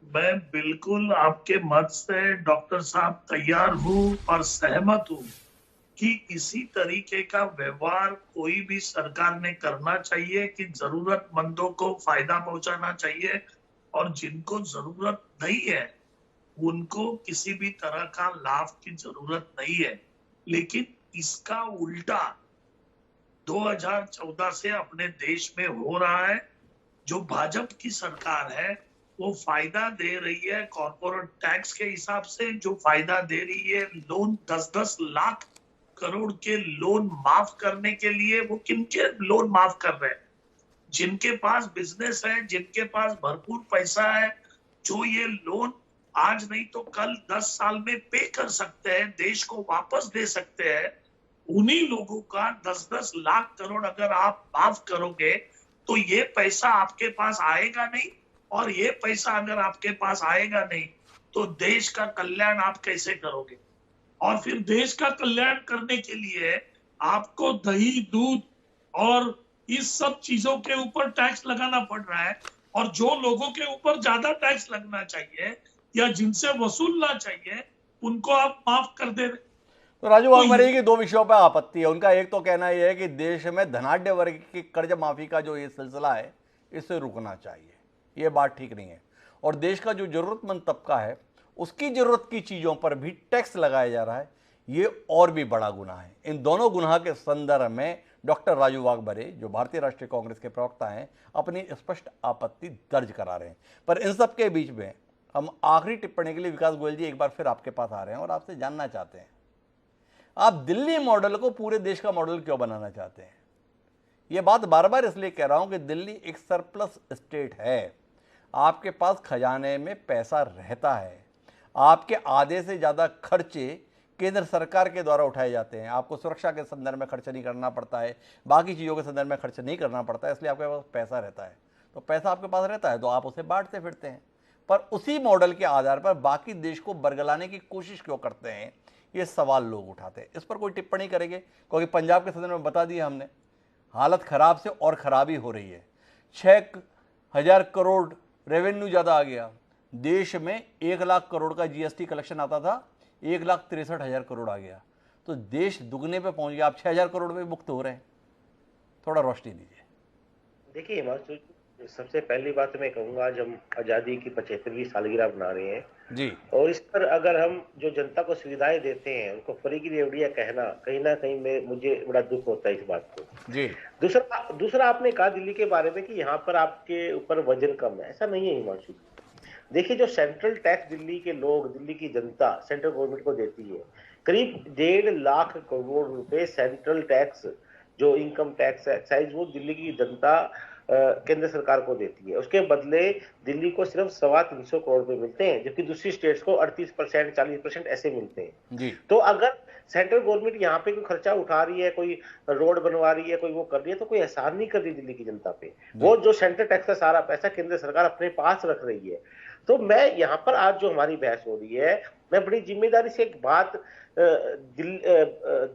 मैं बिल्कुल आपके मत से डॉक्टर साहब तैयार हूं और सहमत हूं कि इसी तरीके का व्यवहार कोई भी सरकार ने करना चाहिए कि जरूरतमंदों को फायदा पहुंचाना चाहिए और जिनको जरूरत नहीं है उनको किसी भी तरह का लाभ की जरूरत नहीं है। लेकिन इसका उल्टा 2014 से अपने देश में हो रहा है। जो भाजपा की सरकार है वो फायदा दे रही है कॉर्पोरेट टैक्स के हिसाब से, जो फायदा दे रही है लोन 10-10 लाख करोड़ के लोन माफ करने के लिए। वो किनके लोन माफ कर रहे हैं? जिनके पास बिजनेस है, जिनके पास भरपूर पैसा है, जो ये लोन आज नहीं तो कल 10 साल में पे कर सकते हैं, देश को वापस दे सकते हैं, उन्हीं लोगों का 10-10 लाख करोड़ अगर आप माफ करोगे तो ये पैसा आपके पास आएगा नहीं। और ये पैसा अगर आपके पास आएगा नहीं तो देश का कल्याण आप कैसे करोगे? और फिर देश का कल्याण करने के लिए आपको दही, दूध और इस सब चीजों के ऊपर टैक्स लगाना पड़ रहा है। और जो लोगों के ऊपर ज्यादा टैक्स लगना चाहिए या जिनसे वसूलना चाहिए उनको आप माफ कर दे रहे।
तो राजू वाघबरे की 2 विषयों पर आपत्ति है। उनका एक तो कहना यह है कि देश में धनाढ्य वर्ग की कर्ज माफी का जो ये सिलसिला है, इसे रुकना चाहिए, ये बात ठीक नहीं है। और देश का जो जरूरतमंद तबका है उसकी जरूरत की चीज़ों पर भी टैक्स लगाया जा रहा है, ये और भी बड़ा गुनाह है। इन दोनों गुनाह के संदर्भ में डॉक्टर राजू वाघबरे, जो भारतीय राष्ट्रीय कांग्रेस के प्रवक्ता हैं, अपनी स्पष्ट आपत्ति दर्ज करा रहे हैं। पर इन सब के बीच में हम आखिरी टिप्पणी के लिए विकास गोयल जी एक बार फिर आपके पास आ रहे हैं और आपसे जानना चाहते हैं, आप दिल्ली मॉडल को पूरे देश का मॉडल क्यों बनाना चाहते हैं? ये बात बार बार इसलिए कह रहा हूं कि दिल्ली एक सरप्लस स्टेट है। आपके पास खजाने में पैसा रहता है, आपके आधे से ज़्यादा खर्चे केंद्र सरकार के द्वारा उठाए जाते हैं। आपको सुरक्षा के संदर्भ में खर्च नहीं करना पड़ता है, बाकी चीज़ों के संदर्भ में खर्च नहीं करना पड़ता है, इसलिए आपके पास पैसा रहता है। तो पैसा आपके पास रहता है तो आप उसे बांटते फिरते हैं। पर उसी मॉडल के आधार पर बाकी देश को बरगलाने की कोशिश क्यों करते हैं, ये सवाल लोग उठाते हैं। इस पर कोई टिप्पणी करेंगे? क्योंकि पंजाब के संदर्भ में बता दिया हमने, हालत खराब से और ख़राबी हो रही है। 6,000 करोड़ रेवेन्यू ज़्यादा आ गया। देश में 1 लाख करोड़ का जीएसटी कलेक्शन आता था, 1,63,000 करोड़ आ गया। तो देश दुगने पे पहुंच गया। आप 6,000 करोड़ में मुक्त हो रहे हैं। थोड़ा रोशनी दीजिए।
देखिए हिमांशु, सबसे पहली बात मैं कहूंगा, आज हम आजादी की 75वीं सालगिरह मना रहे हैं
जी।
और इस पर अगर हम जो जनता को सुविधाएं देते हैं उनको फ्री की रेवड़ियां कहना, कहीं ना कहीं में मुझे बड़ा दुख होता है इस बात को।
जी।
दूसरा आपने कहा दिल्ली के बारे में कि यहाँ पर आपके ऊपर वजन कम है, ऐसा नहीं है हिमांशु। देखिए, जो सेंट्रल टैक्स दिल्ली के लोग, दिल्ली की जनता सेंट्रल गवर्नमेंट को देती है, करीब 1.5 लाख करोड़ रुपए सेंट्रल टैक्स, जो इनकम टैक्स एक्साइज, वो दिल्ली की जनता केंद्र सरकार को देती है। उसके बदले दिल्ली को सिर्फ 325 करोड़ रुपए मिलते हैं, जबकि दूसरी स्टेट्स को 38%, 40% ऐसे मिलते हैं
जी।
तो अगर सेंट्रल गवर्नमेंट यहाँ पे कोई खर्चा उठा रही है, कोई रोड बनवा रही है, कोई वो कर रही है, तो कोई एहसान नहीं कर रही दिल्ली की जनता पे। वो जो सेंट्रल टैक्स का सारा पैसा केंद्र सरकार अपने पास रख रही है। तो मैं यहाँ पर आज जो हमारी बहस हो रही है, मैं बड़ी जिम्मेदारी से एक बात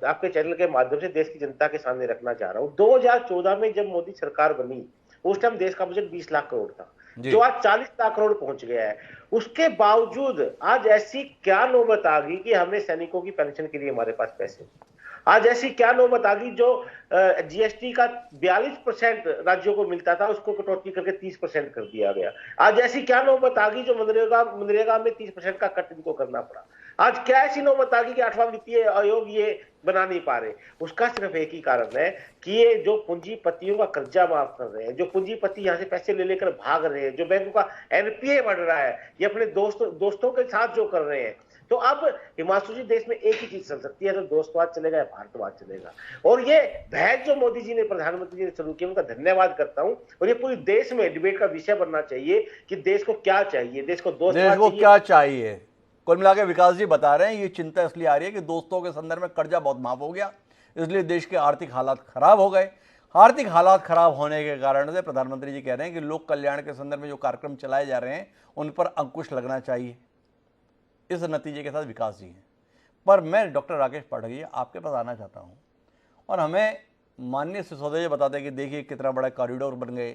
आपके चैनल के माध्यम से देश की जनता के सामने रखना चाह रहा हूँ। 2014 में जब मोदी सरकार बनी, उस टाइम देश का बजट 20 लाख करोड़ था, जो आज 40 लाख करोड़ पहुंच गया है। उसके बावजूद आज ऐसी क्या नौबत आ गई कि हमें सैनिकों की पेंशन के लिए हमारे पास पैसे, आज ऐसी क्या नौबत आ गई जो जीएसटी का 42% राज्यों को मिलता था, उसको कटौती करके 30% कर दिया गया। आज ऐसी क्या नौबत आ गई जो मनरेगा में 30% का कट इनको करना पड़ा। आज क्या ऐसी नौबत आ गई कि 8वां वित्तीय आयोग ये बना नहीं पा रहे। उसका सिर्फ एक ही कारण है कि ये जो पूंजीपतियों का कर्जा माफ कर रहे हैं, जो पूंजीपति यहाँ से पैसे ले लेकर भाग रहे हैं, जो बैंकों का एनपीए बढ़ रहा है, ये अपने दोस्तों के साथ जो कर रहे हैं। तो अब हिमांशु जी, देश में एक ही चीज चल सकती है, तो दोस्तवाद चलेगा या भारतवाद चलेगा। और ये बहस जो मोदी जी ने, प्रधानमंत्री जी ने शुरू की, उनका धन्यवाद करता हूं। और ये पूरी देश में डिबेट का विषय बनना चाहिए कि देश को क्या चाहिए, देश को दोस्तवाद चाहिए,
क्या चाहिए। कुल मिला के विकास जी बता रहे हैं, ये चिंता इसलिए आ रही है कि दोस्तों के संदर्भ में कर्जा बहुत माफ हो गया, इसलिए देश के आर्थिक हालात खराब हो गए। आर्थिक हालात खराब होने के कारण से प्रधानमंत्री जी कह रहे हैं कि लोक कल्याण के संदर्भ में जो कार्यक्रम चलाए जा रहे हैं उन पर अंकुश लगना चाहिए। इस नतीजे के साथ विकास जी हैं। पर मैं डॉक्टर राकेश पाठक जी आपके पास आना चाहता हूं, और हमें माननीय सिसोदिया जी बताते हैं कि देखिए कितना बड़ा कॉरिडोर बन गए,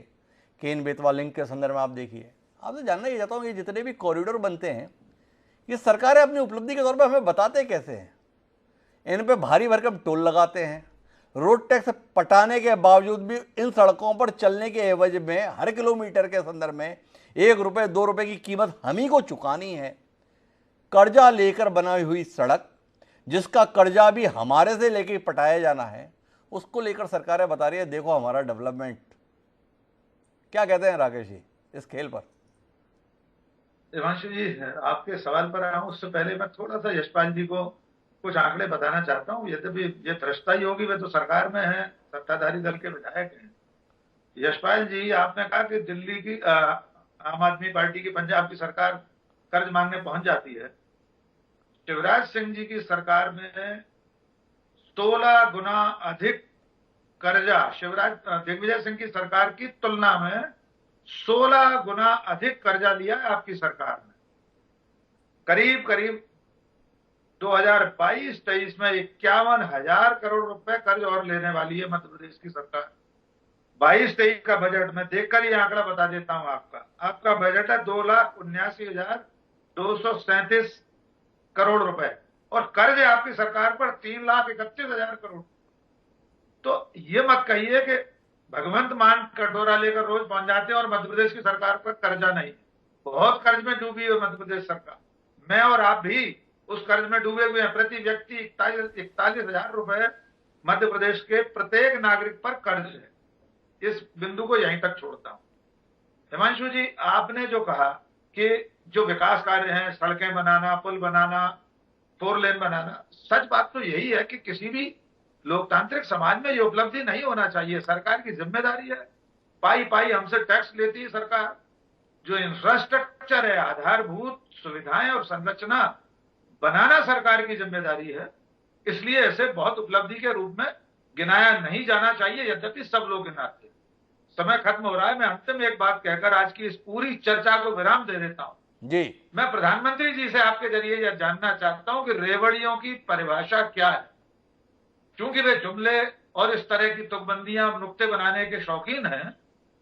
केन बेतवा लिंक के संदर्भ में आप देखिए। आपसे जानना ये चाहता हूँ कि जितने भी कॉरिडोर बनते हैं ये सरकारें अपनी उपलब्धि के तौर पर हमें बताते कैसे हैं। इन पे भारी भरकम टोल लगाते हैं, रोड टैक्स पटाने के बावजूद भी इन सड़कों पर चलने के एवज में हर किलोमीटर के संदर्भ में 1 रुपये 2 रुपये की कीमत हम ही को चुकानी है। कर्जा लेकर बनाई हुई सड़क, जिसका कर्जा भी हमारे से लेकर पटाया जाना है, उसको लेकर सरकारें बता रही है देखो हमारा डेवलपमेंट। क्या कहते हैं राकेश जी इस खेल पर?
हिमांशु जी, आपके सवाल पर आऊं उससे पहले मैं थोड़ा सा यशपाल जी को कुछ आंकड़े बताना चाहता हूं। यद्यपि ये भ्रष्टा ही होगी, वे तो सरकार में है, सत्ताधारी दल के विधायक हैं। यशपाल जी, आपने कहा कि दिल्ली की आम आदमी पार्टी की, पंजाब की सरकार कर्ज मांगने पहुंच जाती है। शिवराज सिंह जी की सरकार में 16 गुना अधिक कर्जा, दिग्विजय सिंह की सरकार की तुलना में 16 गुना अधिक कर्जा लिया है आपकी सरकार ने। करीब करीब 2022-23 में 51,000 करोड़ रुपए कर्ज और लेने वाली है मध्य प्रदेश की सरकार। 22-23 का बजट में देखकर ये आंकड़ा बता देता हूं आपका बजट है 2,79,237 करोड़ रुपए, और कर्ज है आपकी सरकार पर 3,31,000 करोड़। तो ये मत कहिए कि भगवंत मान कटोरा लेकर रोज पहुंच जाते हैं और मध्य प्रदेश की सरकार पर कर्जा नहीं। बहुत कर्ज में डूबी है मध्य प्रदेश सरकार, मैं और आप भी उस कर्ज में डूबे हुए हैं। प्रति व्यक्ति 41,000 रुपए मध्य प्रदेश के प्रत्येक नागरिक पर कर्ज है। इस बिंदु को यहीं तक छोड़ता हूं। हिमांशु जी, आपने जो कहा कि जो विकास कार्य हैं, सड़कें बनाना, पुल बनाना, 4 लेन बनाना, सच बात तो यही है कि किसी भी लोकतांत्रिक समाज में ये उपलब्धि नहीं होना चाहिए। सरकार की जिम्मेदारी है, पाई पाई हमसे टैक्स लेती है सरकार। जो इंफ्रास्ट्रक्चर है, आधारभूत सुविधाएं और संरचना बनाना सरकार की जिम्मेदारी है। इसलिए इसे बहुत उपलब्धि के रूप में गिनाया नहीं जाना चाहिए, यद्यपि सब लोग गिनाते हैं। समय खत्म हो रहा है, मैं अंतिम एक बात कहकर आज की इस पूरी चर्चा को विराम दे देता हूं जी। मैं प्रधानमंत्री जी से आपके जरिए यह जानना चाहता हूं कि रेवड़ियों की परिभाषा क्या है। क्योंकि वे जुमले और इस तरह की तुकबंदियां, नुक्ते बनाने के शौकीन हैं,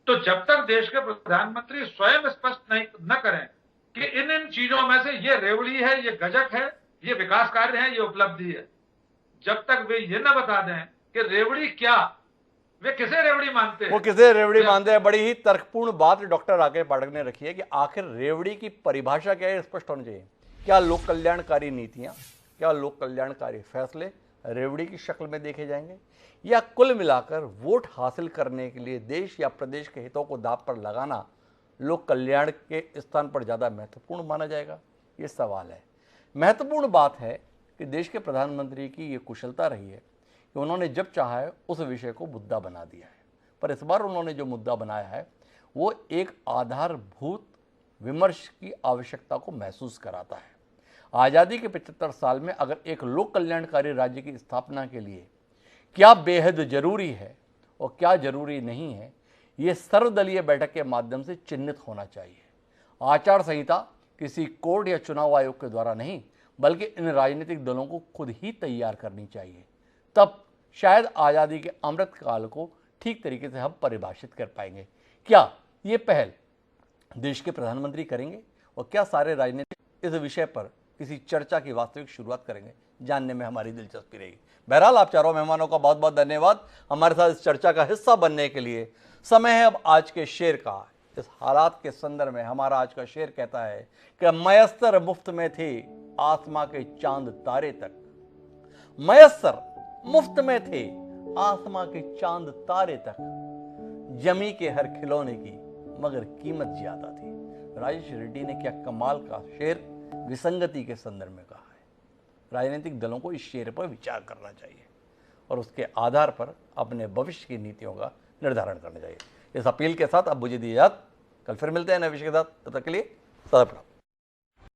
तो जब तक देश के प्रधानमंत्री स्वयं स्पष्ट न करें कि इन चीजों में से ये रेवड़ी है, ये गजक है, ये विकास कार्य है, ये उपलब्धि है, जब तक वे ये न बता दें कि रेवड़ी क्या वे किसे रेवड़ी मानते हैं?
वो किसे रेवड़ी मानते हैं? बड़ी ही तर्कपूर्ण बात डॉक्टर राकेश पाठक ने रखी है कि आखिर रेवड़ी की परिभाषा क्या है, स्पष्ट होनी चाहिए। क्या लोक कल्याणकारी नीतियां, क्या लोक कल्याणकारी फैसले रेवड़ी की शक्ल में देखे जाएंगे, या कुल मिलाकर वोट हासिल करने के लिए देश या प्रदेश के हितों को दांव पर लगाना लोक कल्याण के स्थान पर ज़्यादा महत्वपूर्ण माना जाएगा? ये सवाल है। महत्वपूर्ण बात है कि देश के प्रधानमंत्री की ये कुशलता रही है कि उन्होंने जब चाहा है उस विषय को मुद्दा बना दिया है। पर इस बार उन्होंने जो मुद्दा बनाया है वो एक आधारभूत विमर्श की आवश्यकता को महसूस कराता है। आज़ादी के 75 साल में अगर एक लोक कल्याणकारी राज्य की स्थापना के लिए क्या बेहद जरूरी है और क्या जरूरी नहीं है, ये सर्वदलीय बैठक के माध्यम से चिन्हित होना चाहिए। आचार संहिता किसी कोर्ट या चुनाव आयोग के द्वारा नहीं, बल्कि इन राजनीतिक दलों को खुद ही तैयार करनी चाहिए। तब शायद आज़ादी के अमृत काल को ठीक तरीके से हम परिभाषित कर पाएंगे। क्या ये पहल देश के प्रधानमंत्री करेंगे और क्या सारे राजनीतिक इस विषय पर किसी चर्चा की वास्तविक शुरुआत करेंगे, जानने में हमारी दिलचस्पी रहेगी। बहरहाल आप चारों मेहमानों का बहुत बहुत धन्यवाद हमारे साथ इस चर्चा का हिस्सा बनने के लिए। समय है अब आज के शेर का। इस हालात के संदर्भ में हमारा आज का शेर कहता है कि मयस्सर मुफ्त में थे आसमां के चांद तारे तक, मयस्सर मुफ्त में थे आसमां के चांद तारे तक, जमी के हर खिलौने की मगर कीमत ज्यादा थी। राजेश रेड्डी ने क्या कमाल का शेर विसंगति के संदर्भ में कहा है। राजनीतिक दलों को इस शेर पर विचार करना चाहिए और उसके आधार पर अपने भविष्य की नीतियों का निर्धारण करना चाहिए। इस अपील के साथ अब मुझे दी इजाजत। कल फिर मिलते हैं नए विषय के साथ। तब तक के लिए सदा प्रणाम।